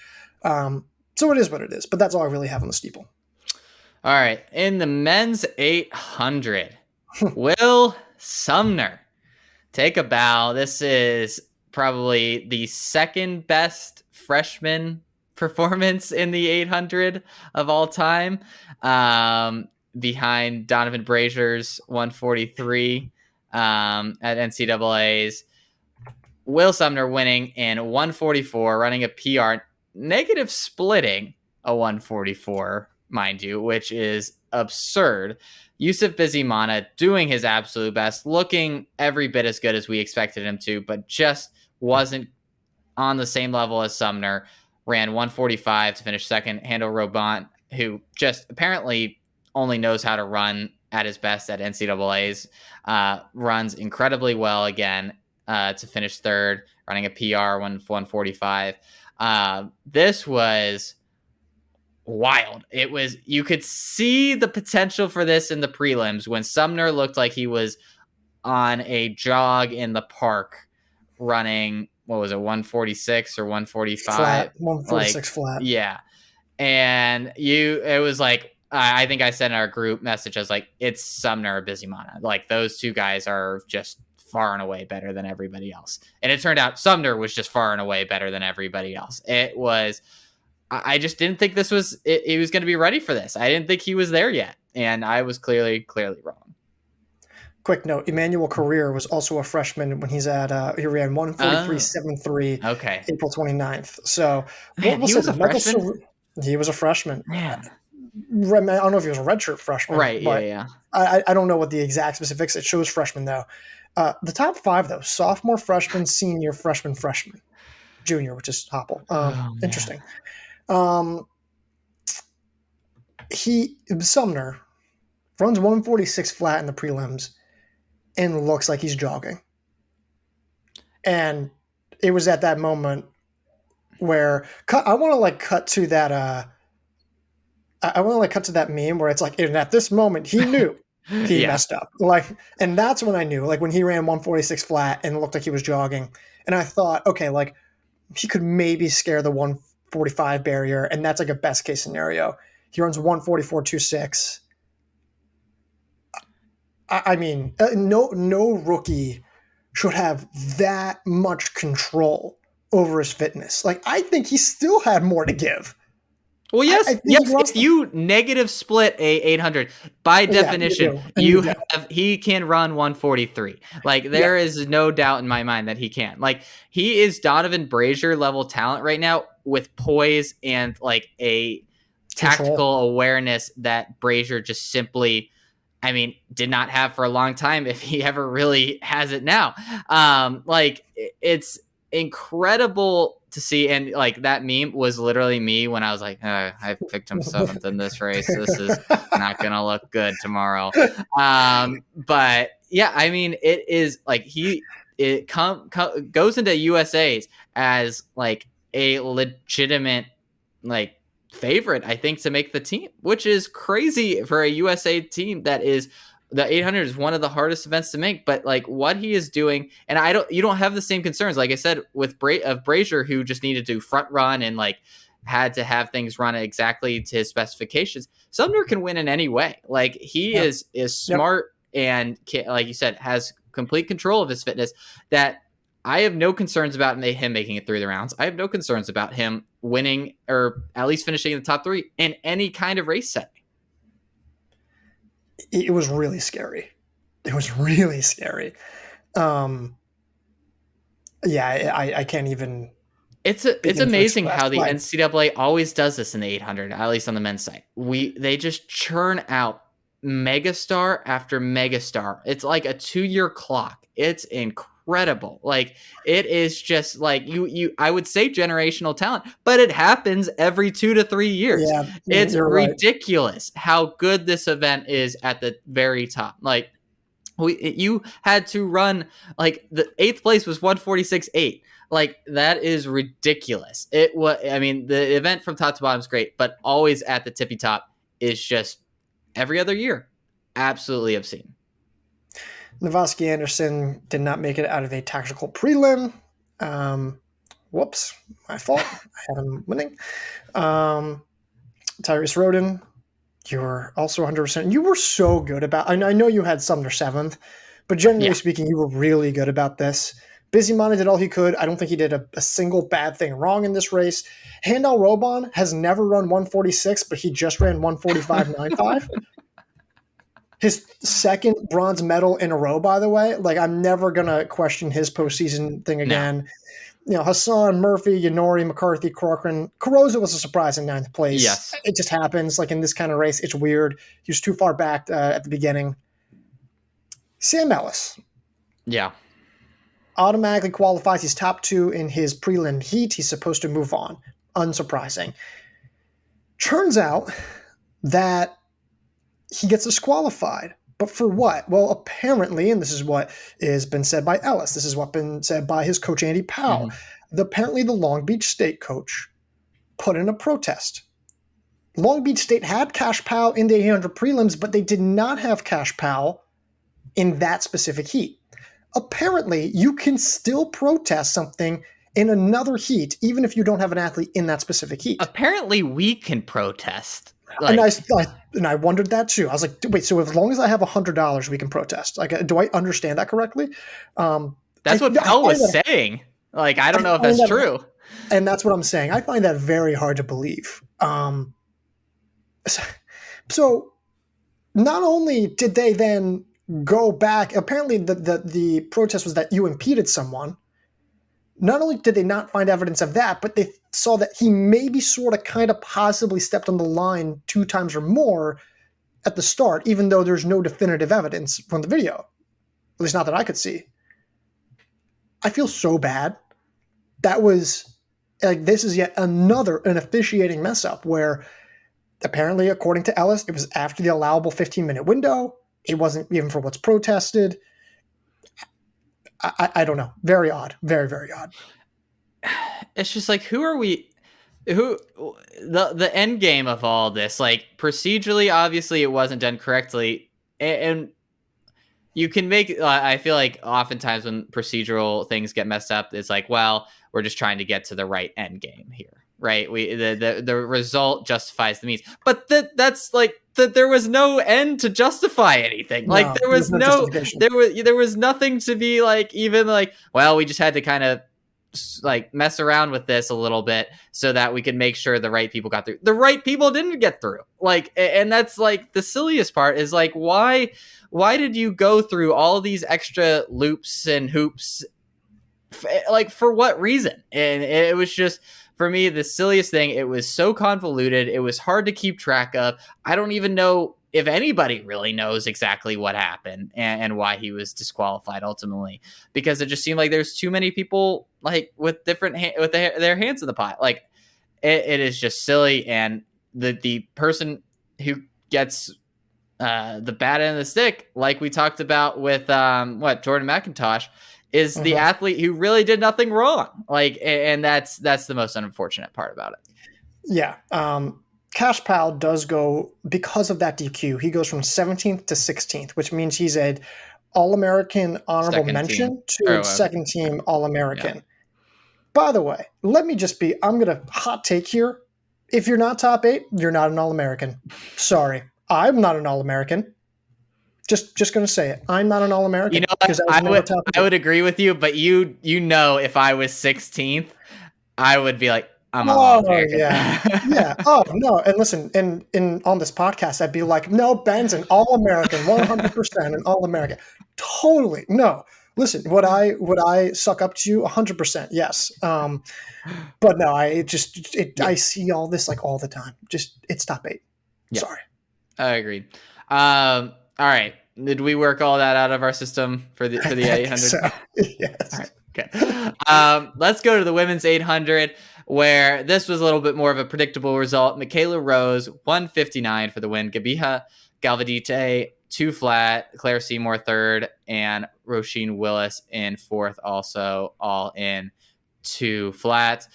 So it is what it is, but that's all I really have on the steeple. All right. In the men's 800, Will Sumner, take a bow. This is probably the second best freshman performance in the 800 of all time, behind Donovan Brazier's 143 at NCAA's. Will Sumner winning in 144, running a PR, negative splitting a 144, mind you, which is absurd. Yusuf Bizimana doing his absolute best, looking every bit as good as we expected him to, but just wasn't on the same level as Sumner. Ran 145 to finish second. Handel Robant, who just apparently only knows how to run at his best at NCAAs, runs incredibly well again to finish third, running a PR 145. This was wild. It was, you could see the potential for this in the prelims when Sumner looked like he was on a jog in the park running, what was it, 146 or 145 flat, 146 flat. Yeah. And it was like, I think I sent our group message. I was like, it's Sumner or Bizimana. Like, those two guys are just far and away better than everybody else. And it turned out Sumner was just far and away better than everybody else. It was, I just didn't think this was, he was going to be ready for this. I didn't think he was there yet. And I was clearly wrong. Quick note, Emmanuel Carrier was also a freshman when he ran 143.73 okay. April 29th. So man, he was a freshman? He was a freshman. Man. I don't know if he was a redshirt freshman. Right, but yeah. I don't know what the exact specifics. It shows freshman, though. The top five, though, sophomore, freshman, senior, freshman, junior, which is Hoppel. Interesting. Sumner runs 146 flat in the prelims and looks like he's jogging. And it was at that moment where I want to cut to that. I want to cut to that meme where it's like, and at this moment he knew he messed up. And that's when I knew, when he ran 146 flat and looked like he was jogging. And I thought, okay, he could maybe scare the 145 barrier, and that's a best case scenario. He runs 144.26. I mean, no rookie should have that much control over his fitness. I think he still had more to give. Well, yes. If you negative split a 800, by definition, he can run 143. There is no doubt in my mind that he can. He is Donovan Brazier level talent right now, with poise and a tactical awareness that Brazier just simply, did not have for a long time, if he ever really has it now. It's incredible to see. And that meme was literally me when I was like, I picked him 7th in this race. This is not going to look good tomorrow. But yeah, it is goes into USA's as a legitimate favorite, I think, to make the team, which is crazy for a USA team that is, the 800 is one of the hardest events to make. But what he is doing, and you don't have the same concerns, like I said, with Brazier, who just needed to front run and had to have things run exactly to his specifications. Sumner can win in any way. He is smart and like you said, has complete control of his fitness, that I have no concerns about him making it through the rounds. I have no concerns about him winning, or at least finishing in the top 3 in any kind of race setting. It was really scary. I can't even. It's amazing how the NCAA always does this in the 800, at least on the men's side. They just churn out megastar after megastar. It's like a 2-year clock. It's incredible. It is just I would say generational talent, but it happens every 2 to 3 years. Yeah, it's ridiculous how good this event is at the very top. You had to run the 8th place was 146.8. That is ridiculous. It was, the event from top to bottom is great, but always at the tippy top is just every other year absolutely obscene. Novoski Anderson did not make it out of a tactical prelim. Whoops, my fault. I had him winning. Tyrese Roden, you were also 100%. You were so good about. I know you had Sumner 7th, but generally speaking, you were really good about this. Bizimana did all he could. I don't think he did a single bad thing wrong in this race. Handel Robon has never run 146, but he just ran 145.95. His second bronze medal in a row, by the way. I'm never going to question his postseason thing again. Hassan, Murphy, Yanori, McCarthy, Corcoran. Carosa was a surprise in ninth place. Yes. It just happens. Like in this kind of race, it's weird. He was too far back at the beginning. Sam Ellis Yeah. automatically qualifies. He's top 2 in his prelim heat. He's supposed to move on. Unsurprising. Turns out that he gets disqualified. But for what? Well, apparently, and this is what has been said by Ellis, this is what's been said by his coach, Andy Powell. Apparently, the Long Beach State coach put in a protest. Long Beach State had Cash Powell in the 800 prelims, but they did not have Cash Powell in that specific heat. Apparently, you can still protest something in another heat, even if you don't have an athlete in that specific heat. Apparently, we can protest. And I wondered that too. I was like, wait, so as long as I have $100, we can protest? Like, do I understand that correctly? That's what Powell was saying. Like, I don't know if that's true. And that's what I'm saying. I find that very hard to believe. So not only did they then go back, apparently the protest was that you impeded someone. Not only did they not find evidence of that, but they saw that he maybe sort of kind of possibly stepped on the line 2 times or more at the start, even though there's no definitive evidence from the video. At least not that I could see. I feel so bad. That was, like, this is yet an officiating mess up where apparently, according to Ellis, it was after the allowable 15-minute window. It wasn't even for what's protested. I don't know. Very odd. Very, very odd. It's just like, the end game of all this, like, procedurally, obviously it wasn't done correctly. And you can make, I feel like oftentimes when procedural things get messed up, it's like, well, we're just trying to get to the right end game here. Right. The result justifies the means, but that's like that. There was no end to justify anything. Like there was there was nothing to be like, even like, well, we just had to kind of like mess around with this a little bit so that we could make sure the right people got through. The right people didn't get through. Like, and that's like the silliest part is like, why did you go through all these extra loops and hoops? Like, for what reason? And it was just, for me, the silliest thing. It was so convoluted. It was hard to keep track of. I don't even know if anybody really knows exactly what happened and why he was disqualified ultimately, because it just seemed like there's too many people like with different their hands in the pot. Like it is just silly. And the person who gets the bad end of the stick, like we talked about with Jordan McIntosh, is the athlete who really did nothing wrong. Like, and that's the most unfortunate part about it. Yeah. Cash Powell does go, because of that DQ, he goes from 17th to 16th, which means he's an All-American honorable mention to second team All-American. Yeah. By the way, let me just I'm going to hot take here. If you're not top 8, you're not an All-American. Sorry. I'm not an All-American. Just going to say it. I'm not an All-American. You know, I would agree with you, but you know, if I was 16th, I would be like, I'm an All-American. Yeah. Oh, no. And listen, in on this podcast, I'd be like, no, Ben's an All-American, 100% an All-American. Totally. No. Listen, would I suck up to you? 100%. Yes. But no, I see all this like all the time. Just, it's top 8. Yeah. Sorry. I agreed. All right. Did we work all that out of our system for the 800? So, yes. All right. Okay. Let's go to the women's 800, where this was a little bit more of a predictable result. Michaela Rose, 159 for the win. Gabiha Galvadite, 2 flat. Claire Seymour, 3rd. And Roisin Willis in 4th, also all in 2 flat.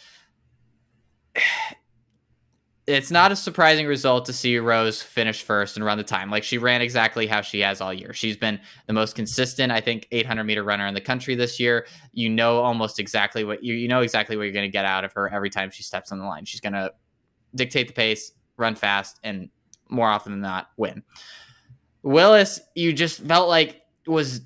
It's not a surprising result to see Rose finish first and run the time. Like, she ran exactly how she has all year. She's been the most consistent, I think, 800-meter runner in the country this year. You know almost exactly what you know exactly what you're going to get out of her every time she steps on the line. She's going to dictate the pace, run fast, and more often than not, win. Willis, you just felt like was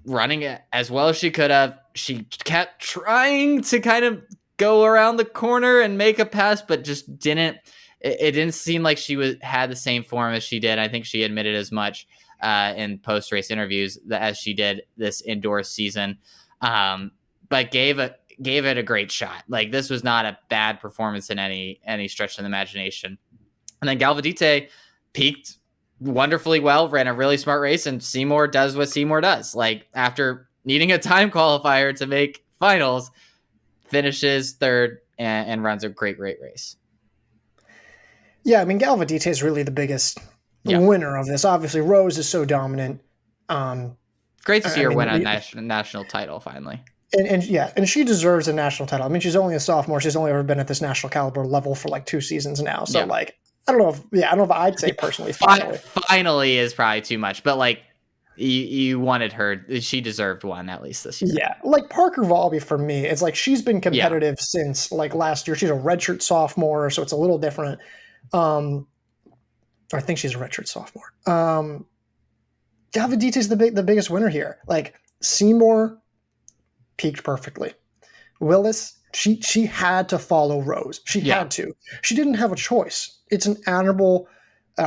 running as well as she could have. She kept trying to kind of go around the corner and make a pass, but just didn't. It didn't seem like she had the same form as she did. I think she admitted as much in post-race interviews as she did this indoor season. But gave gave it a great shot. Like, this was not a bad performance in any stretch of the imagination. And then Galvadite peaked wonderfully well, ran a really smart race, and Seymour does what Seymour does. Like, after needing a time qualifier to make finals, finishes third and runs a great race. Yeah, I mean, Galvadite is really the biggest winner of this. Obviously, Rose is so dominant. Great to see her win a national title finally. And she deserves a national title. I mean, she's only a sophomore. She's only ever been at this national caliber level for like 2 seasons now. So like, I don't know if I'd say personally finally is probably too much, but like, you wanted her. She deserved one at least this year. Yeah, like Parker Valby for me, it's like she's been competitive since like last year. She's a redshirt sophomore, so it's a little different. I think she's a redshirt sophomore. Galvadite is the biggest winner here. Like Seymour peaked perfectly. Willis, she had to follow Rose. She had to. She didn't have a choice. It's an admirable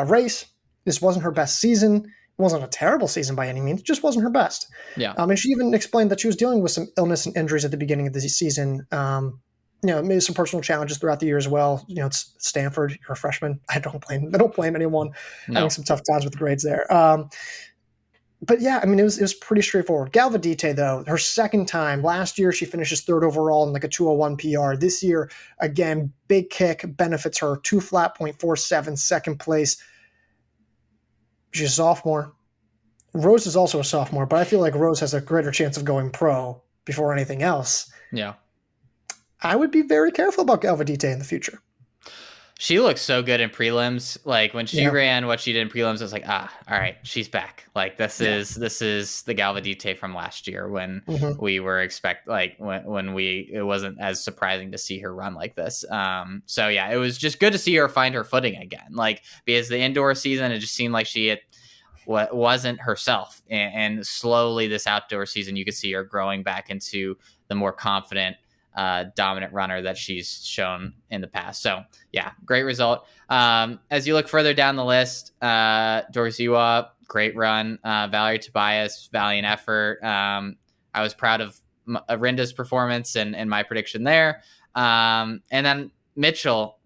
race. This wasn't her best season. It wasn't a terrible season by any means. It just wasn't her best. Yeah. And she even explained that she was dealing with some illness and injuries at the beginning of the season. Maybe some personal challenges throughout the year as well. It's Stanford. You're a freshman. I don't blame anyone having some tough times with the grades there. But yeah, I mean, it was pretty straightforward. Galvadite, though, her second time. Last year, she finishes third overall in like a 201 PR. This year, again, big kick benefits her. 2:47, second place. She's a sophomore. Rose is also a sophomore, but I feel like Rose has a greater chance of going pro before anything else. Yeah. I would be very careful about Galvadite in the future. She looks so good in prelims. Like when she ran what she did in prelims, I was like, all right, she's back. Like this is the Galvadite from last year when we were it wasn't as surprising to see her run like this. So yeah, it was just good to see her find her footing again. Like because the indoor season, it just seemed like she wasn't herself, and slowly this outdoor season, you could see her growing back into the more confident, dominant runner that she's shown in the past. So yeah, great result. As you look further down the list, Dorziwa, great run. Valerie Tobias, valiant effort. I was proud of Arinda's performance and my prediction there. And then Mitchell,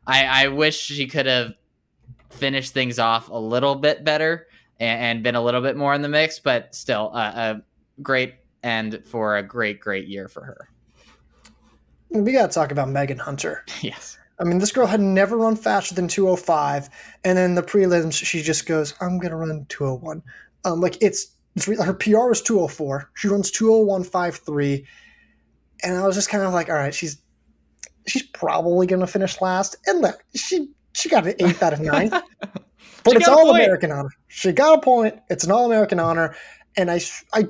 I wish she could have finished things off a little bit better and been a little bit more in the mix, but still a great end for a great year for her. We got to talk about Megan Hunter. Yes. I mean, this girl had never run faster than 2:05, and then the prelims, she just goes, I'm going to run 2:01. Her PR was 2:04. She runs 2:01.53, and I was just kind of like, all right, she's probably going to finish last. And look, she got an 8th out of 9th. But it's All-American honor. She got a point. It's an All-American honor, and I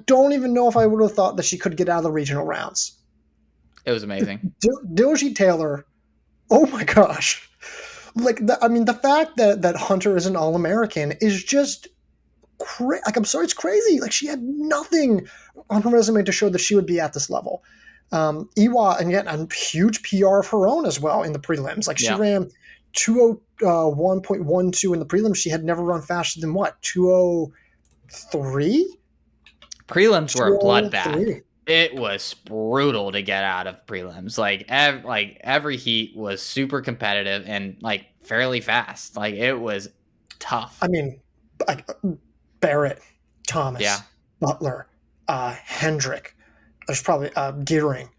don't even know if I would have thought that she could get out of the regional rounds. It was amazing. Doji Taylor, oh my gosh. The fact that Hunter is an All-American is just crazy. Like, I'm sorry, it's crazy. Like, she had nothing on her resume to show that she would be at this level. Iwa, and yet a huge PR of her own as well in the prelims. Like, she ran 2:01.12 in the prelims. She had never run faster than what? 2:03? Prelims were a bloodbath. It was brutal to get out of prelims. Every heat was super competitive and like fairly fast. Like it was tough. I mean, like Barrett, Thomas, Butler, Hendrick. There's probably Gearing. I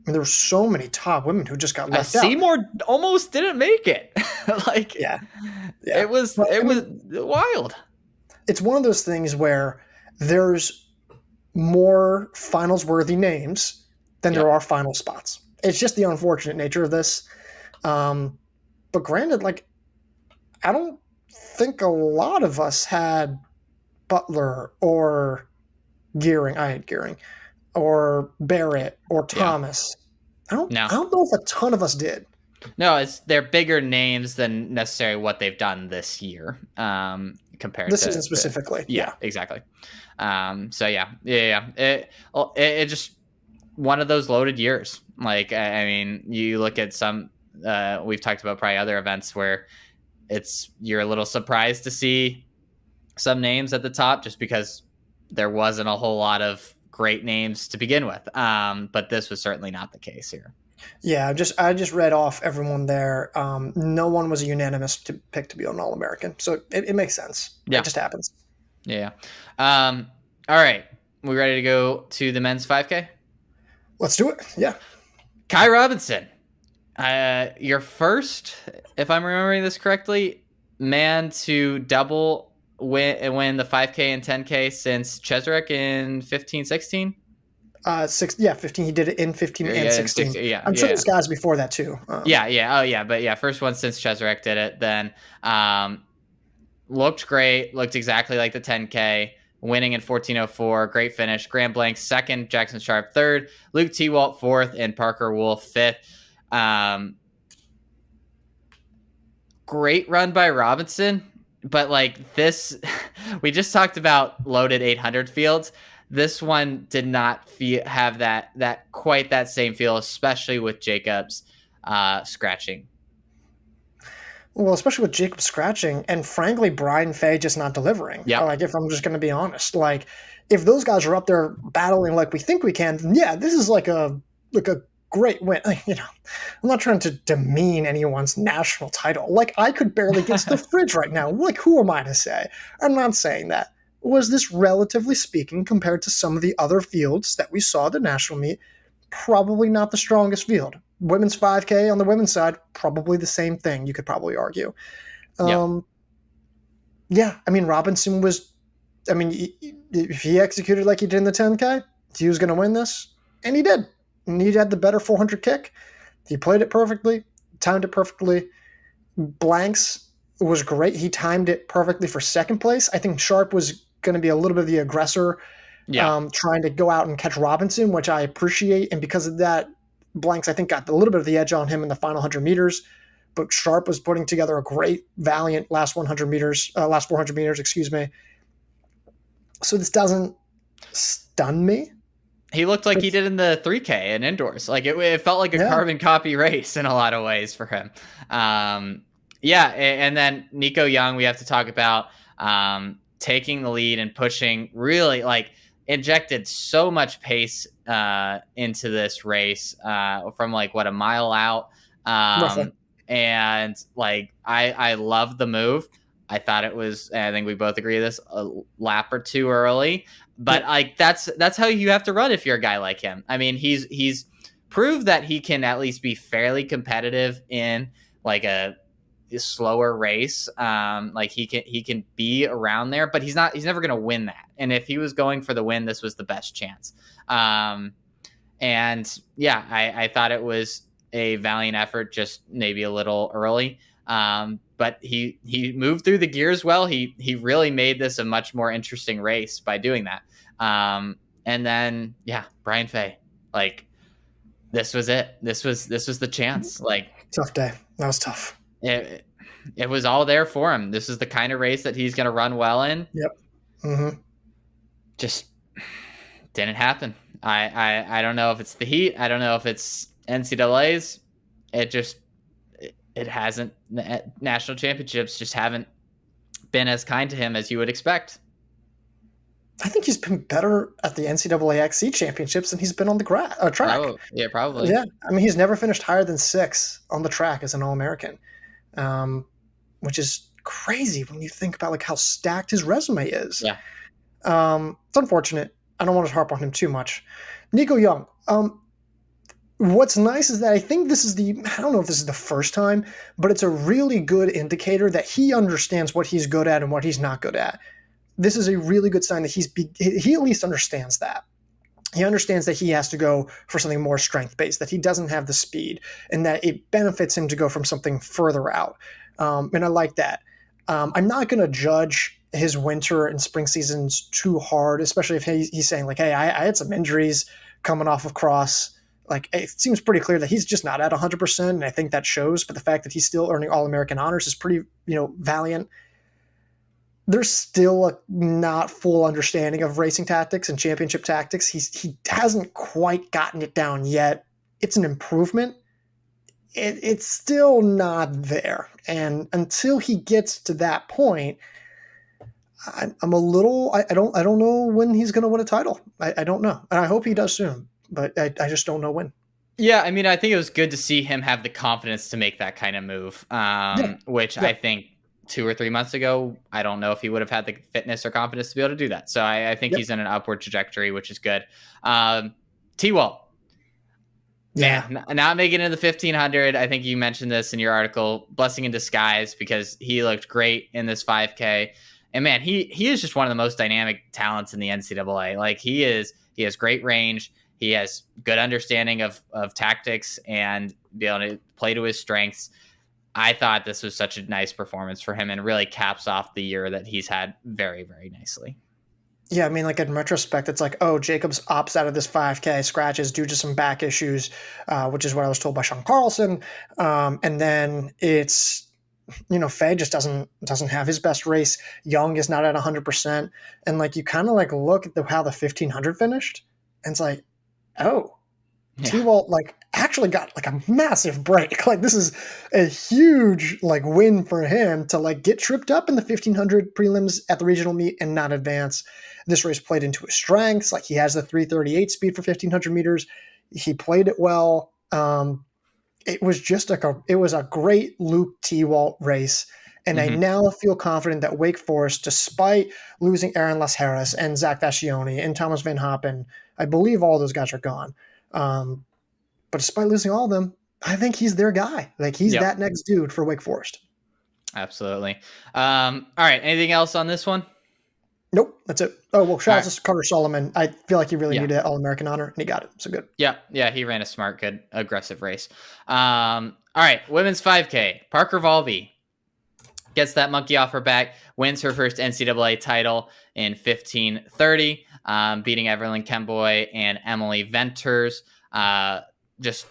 mean, there were so many top women who just got left out. Seymour almost didn't make it. It was wild. It's one of those things where there's more finals-worthy names than there are final spots. It's just the unfortunate nature of this. But granted, like, I don't think a lot of us had Butler or Gearing. I had Gearing. Or Barrett or Thomas. I don't know if a ton of us did. No, they're bigger names than necessarily what they've done this year. Compared this season specifically. Yeah, exactly. It just one of those loaded years. Like, I mean, you look at some, we've talked about probably other events where you're a little surprised to see some names at the top just because there wasn't a whole lot of great names to begin with. But this was certainly not the case here. Yeah, I just read off everyone there. No one was a unanimous pick to be an All-American, so it makes sense. Yeah. It just happens. Yeah. All right. We ready to go to the men's 5K? Let's do it. Yeah. Kai Robinson, your first, if I'm remembering this correctly, man to double win the 5K and 10K since Cheserek in 15-16. 15. He did it in 15 and 16. Yeah, I'm sure there's guys before that too. First one since Cheserek did it. Then looked great, looked exactly like the 10K, winning in 14:04. Great finish. Graham Blank second, Jackson Sharp third, Luke Tewalt fourth, and Parker Wolf fifth. Great run by Robinson, but like this, we just talked about loaded 800 fields. This one did not have that quite that same feel, especially with Jacobs scratching. Well, especially with Jacob scratching, and frankly, Brian Fay just not delivering. Yeah. Like, if I'm just going to be honest, like, if those guys are up there battling like we think we can, then yeah, this is like a great win. You know, I'm not trying to demean anyone's national title. Like, I could barely get to the fridge right now. Like, who am I to say? I'm not saying that. Was this, relatively speaking, compared to some of the other fields that we saw at the national meet, probably not the strongest field? Women's 5K on the women's side, probably the same thing, you could probably argue. Yeah, I mean, Robinson was, I mean, if he executed like he did in the 10K, he was going to win this, and he did. And he had the better 400 kick. He played it perfectly, timed it perfectly. Blanks was great. He timed it perfectly for second place. I think Sharp was going to be a little bit of the aggressor, trying to go out and catch Robinson, which I appreciate. And because of that, Blanks, I think, got a little bit of the edge on him in the final 100 meters. But Sharp was putting together a great, valiant last 400 meters, excuse me. So this doesn't stun me. He looked like he did in the 3K and indoors. Like it felt like a carbon copy race in a lot of ways for him. And then Nico Young, we have to talk about taking the lead and pushing, really like injected so much pace into this race from like a mile out. And like I love the move. I thought it was, I think we both agree this, a lap or two early. But like that's how you have to run if you're a guy like him. I mean, he's proved that he can at least be fairly competitive in like a slower race. Like he can be around there, but he's never going to win that. And if he was going for the win, this was the best chance. And yeah, I thought it was a valiant effort, just maybe a little early. But he moved through the gears well. He really made this a much more interesting race by doing that. And then Brian Fay, like this was it. This was the chance. Like tough day. That was tough. It was all there for him. This is the kind of race that he's going to run well in. Yep. Mm-hmm. Just didn't happen. I don't know if it's the heat. I don't know if it's NCAA's. It hasn't. National championships just haven't been as kind to him as you would expect. I think he's been better at the NCAA XC championships than he's been on the track. Oh, yeah, probably. Yeah, I mean, he's never finished higher than 6 on the track as an All-American, which is crazy when you think about like how stacked his resume is. Yeah. It's unfortunate. I don't want to harp on him too much. Nico Young. What's nice is that I think this is I don't know if this is the first time, but it's a really good indicator that he understands what he's good at and what he's not good at. This is a really good sign that he at least understands that. He understands that he has to go for something more strength-based, that he doesn't have the speed, and that it benefits him to go from something further out. And I like that. I'm not going to judge his winter and spring seasons too hard, especially if he's saying like, hey, I had some injuries coming off of cross. Like, it seems pretty clear that he's just not at 100%, and I think that shows. But the fact that he's still earning All-American honors is pretty, valiant. There's still a not full understanding of racing tactics and championship tactics. He hasn't quite gotten it down yet. It's an improvement. It's still not there. And until he gets to that point, I'm a little. I don't know when he's going to win a title. I don't know, and I hope he does soon. But I just don't know when. Yeah, I mean, I think it was good to see him have the confidence to make that kind of move, Yeah, which yeah, I think 2 or 3 months ago, I don't know if he would have had the fitness or confidence to be able to do that. So I think yep, he's in an upward trajectory, which is good. T-Wall, yeah, man, not making it in the 1500. I think you mentioned this in your article, blessing in disguise, because he looked great in this 5K. And man, he is just one of the most dynamic talents in the NCAA. Like he has great range. He has good understanding of tactics and be able to play to his strengths. I thought this was such a nice performance for him and really caps off the year that he's had very, very nicely. yeah. I mean, like in retrospect, it's like, oh, Jacobs opts out of this 5K scratches due to some back issues, which is what I was told by Sean Carlson. And then it's Fay just doesn't have his best race. Young is not at 100%, and like you kind of like look at how the 1500 finished, and it's like, oh, Yeah. T-Walt like actually got like a massive break. Like this is a huge like win for him to like get tripped up in the 1500 prelims at the regional meet and not advance. This race played into his strengths. Like he has the 3:38 speed for 1500 meters. He played it well. It was just like it was a great Luke T-Walt race. And I Mm-hmm. now feel confident that Wake Forest, despite losing Aaron Las Harris and Zach Fascioni and Thomas Van Hoppen, I believe all those guys are gone. Um, but despite losing all of them, I think he's their guy. Like he's Yep. that next dude for Wake Forest. Absolutely. All right. Anything else on this one? Nope, that's it. Oh well, All shout right. out to Carter Solomon. I feel like he really Yeah. needed that All American honor, and he got it. So good. Yeah. Yeah. He ran a smart, good, aggressive race. All right. Women's 5K. Parker Valby gets that monkey off her back, wins her first NCAA title in 1530, beating Evelyn Kemboy and Emily Venters. Just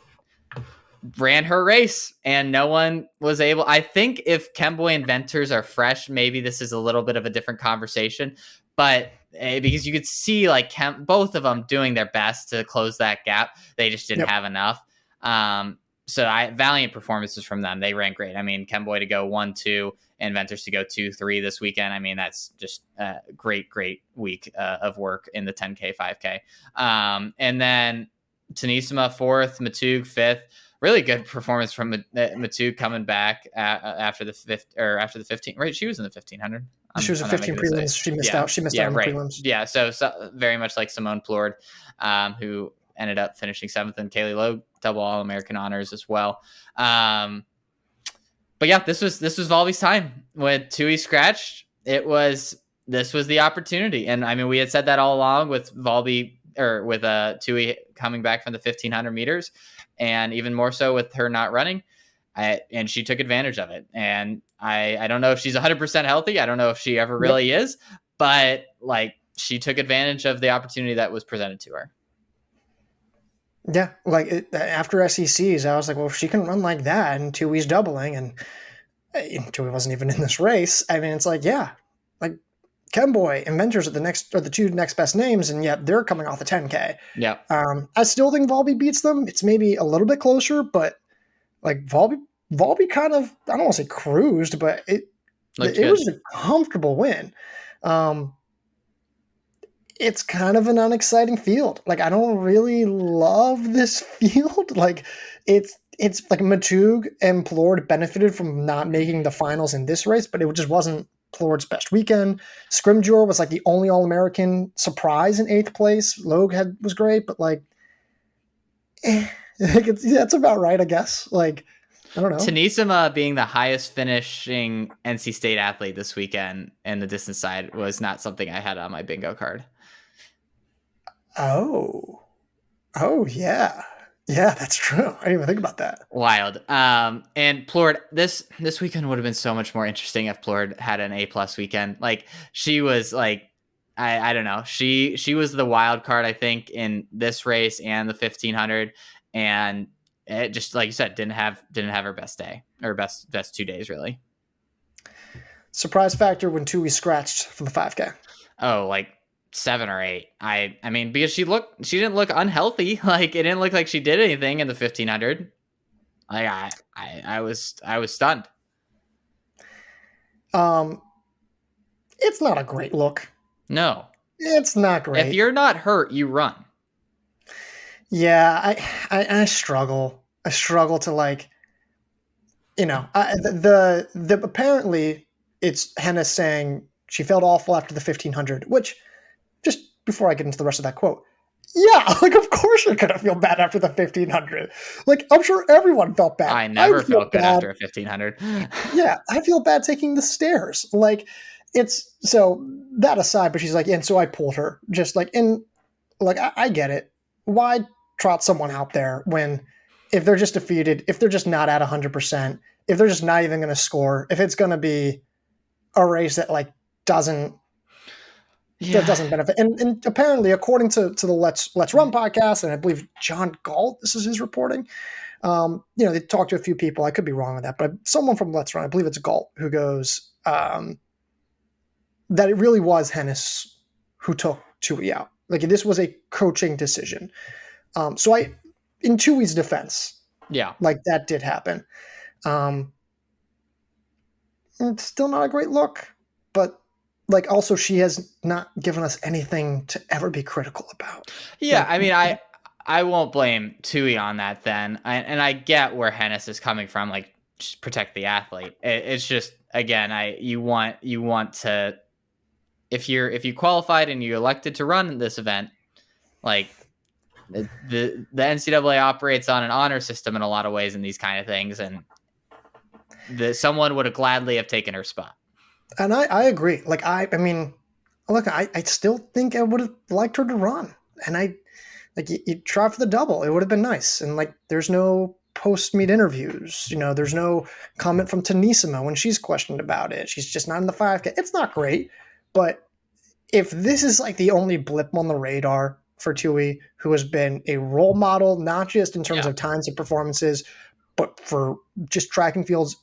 ran her race and no one was able. I think if Kemboy and Venters are fresh, maybe this is a little bit of a different conversation, but because you could see like both of them doing their best to close that gap, they just didn't Yep. have enough. So valiant performances from them. They ran great. I mean, Kemboy to go 1-2 and Venters to go 2-3 this weekend. I mean, that's just a great week of work in the 10K, 5K. And then Tanisima fourth, Matug fifth. Really good performance from Matug coming back after the 15. Right, she was in the 1500. She was a I'm not 15 making this up. prelims. She missed Yeah, out. She missed out yeah, on the right. prelims. Yeah, so very much like Simone Plord, who ended up finishing seventh, and Kaylee Lowe double All American honors as well. But yeah, this was Valby's time when Tuohy scratched. This was the opportunity, and I mean we had said that all along with Valby or with Tuohy coming back from the 1500 meters, and even more so with her not running. And she took advantage of it. And I don't know if she's 100% healthy. I don't know if she ever Yep. really is, but like she took advantage of the opportunity that was presented to her. Yeah, like after SECs, I was like, well, if she can run like that, and Tuohy's doubling, and Tuohy wasn't even in this race. I mean, it's like, yeah, like Kemboy and Venters are the two next best names, and yet they're coming off the 10K. Yeah. I still think Valby beats them. It's maybe a little bit closer, but like Valby kind of, I don't want to say cruised, but Looked it good. was a comfortable win. It's kind of an unexciting field. Like I don't really love this field. Like it's like Matug and Plord benefited from not making the finals in this race, but it just wasn't Plord's best weekend. Scrimgeour was like the only All-American surprise in 8th place. Logue was great, but like that's about right, I guess. Like I don't know. Tanisima being the highest finishing NC State athlete this weekend in the distance side was not something I had on my bingo card. Oh. Oh yeah. Yeah, that's true. I didn't even think about that. Wild. And Plord, this weekend would have been so much more interesting if Plord had an A+ weekend. Like she was like, I don't know. She was the wild card, I think, in this race and the 1500, and it just like you said didn't have her best day or best 2 days really. Surprise factor when Tuohy scratched from the 5K. Oh, like 7 or 8. I mean, because she didn't look unhealthy. Like it didn't look like she did anything in the 1500. Like I was stunned. It's not a great look. No. It's not If great. you're not hurt, you run. Yeah, I struggle. I struggle to like, the apparently it's Hannah saying she felt awful after the 1500, which, just before I get into the rest of that quote, yeah, like of course you're gonna feel bad after the 1500. Like I'm sure everyone felt bad. I I never feel felt good bad. after a 1500. Yeah, I feel bad taking the stairs. Like it's so that aside, but she's like, and so I pulled her. Just like in like I get it. Why trot someone out there when if they're just defeated, if they're just not at 100%, if they're just not even going to score, if it's going to be a race that like doesn't that Yeah. doesn't benefit. And apparently, according to the Let's Run podcast, and I believe John Galt, this is his reporting. They talked to a few people. I could be wrong on that, but someone from Let's Run, I believe it's Galt, who goes that it really was Hennis who took Tuohy out. Like this was a coaching decision. So in Tuohy's defense, Yeah. like that did happen. It's still not a great look, but like also she has not given us anything to ever be critical about. Yeah, Like I mean, I won't blame Tui on that then, and I get where Hennis is coming from. Like, just protect the athlete. It's just again, you want to if you qualified and you elected to run this event, like the NCAA operates on an honor system in a lot of ways in these kind of things, and someone would have gladly have taken her spot. and I agree. Like I mean, look, I still think I would have liked her to run, and I like you try for the double. It would have been nice, and like there's no post meet interviews. There's no comment from Tanisima when she's questioned about it. She's just not in the 5K. It's not great, but if this is like the only blip on the radar for Tuohy, who has been a role model, not just in terms Yeah. of times and performances, but for just track and field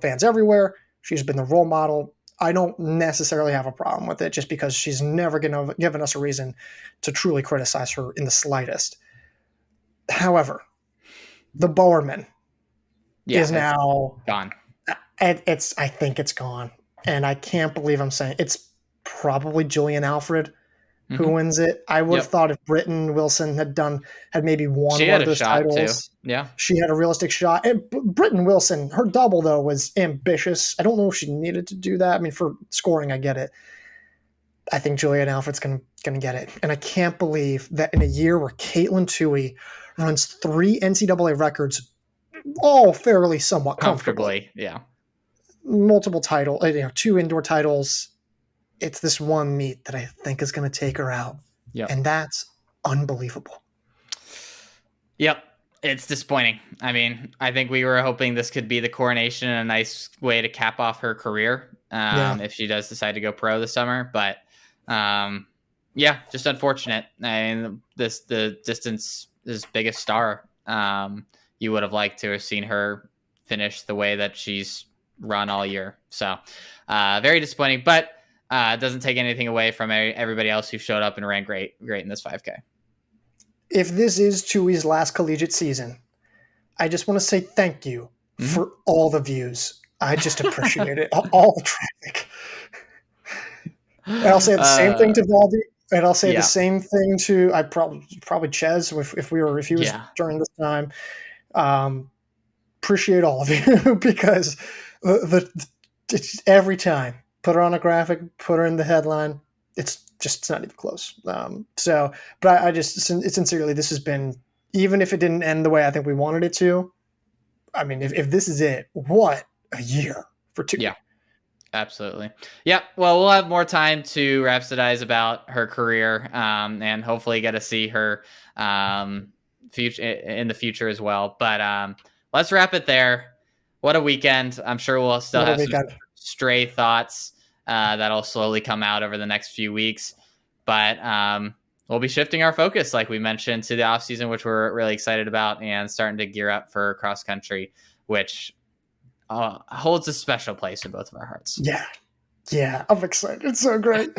fans everywhere, she's been the role model. I don't necessarily have a problem with it just because she's never given us a reason to truly criticize her in the slightest. However, the Bowerman is now gone. I think it's gone. And I can't believe I'm saying it's probably Julian Alfred who wins it. I would have thought if Britton Wilson had maybe won she one had of a those shot titles. Too. Yeah. She had a realistic shot. And Britton Wilson, her double though was ambitious. I don't know if she needed to do that. I mean, for scoring, I get it. I think Julian Alfred's gonna get it. And I can't believe that in a year where Caitlin Tuohy runs 3 NCAA records, all fairly somewhat comfortably. Yeah. Multiple 2 indoor titles. It's this one meet that I think is going to take her out. Yep. And that's unbelievable. Yep. It's disappointing. I mean, I think we were hoping this could be the coronation and a nice way to cap off her career if she does decide to go pro this summer. But just unfortunate. I mean, the distance's biggest star. You would have liked to have seen her finish the way that she's run all year. So very disappointing, but it doesn't take anything away from everybody else who showed up and ran great in this 5K. If this is Tuohy's last collegiate season, I just want to say thank you for all the views. I just appreciate it. All the traffic. And I'll say the same thing to Valby, and I'll say the same thing to probably Ches if he was during this time. Appreciate all of you because it's every time put her on a graphic, put her in the headline. It's not even close. But I just sincerely, this has been, even if it didn't end the way I think we wanted it to. I mean, if this is it, what a year for Tuohy. Yeah, absolutely. Yeah. Well, we'll have more time to rhapsodize about her career and hopefully get to see her future in the future as well. But let's wrap it there. What a weekend. I'm sure we'll still have some stray thoughts that'll slowly come out over the next few weeks. But we'll be shifting our focus, like we mentioned, to the off season, which we're really excited about, and starting to gear up for cross country, which holds a special place in both of our hearts. Yeah, I'm excited. It's so great.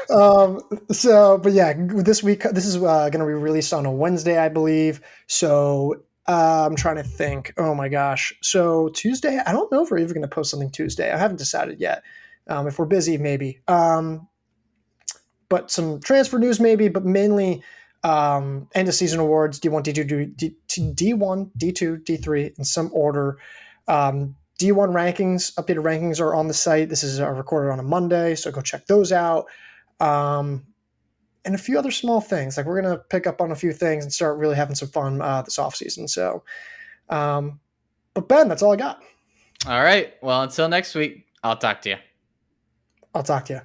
But yeah, this week, this is going to be released on a Wednesday, I believe. So I'm trying to think. Oh my gosh. So Tuesday, I don't know if we're even going to post something Tuesday. I haven't decided yet. If we're busy, maybe. But some transfer news, maybe, but mainly end of season awards, D1, D2, D1, D2, D3 in some order. D1 rankings, updated rankings are on the site. This is recorded on a Monday, so go check those out. And a few other small things. Like we're going to pick up on a few things and start really having some fun this offseason. So, but Ben, that's all I got. All right. Well, until next week, I'll talk to you. I'll talk to you.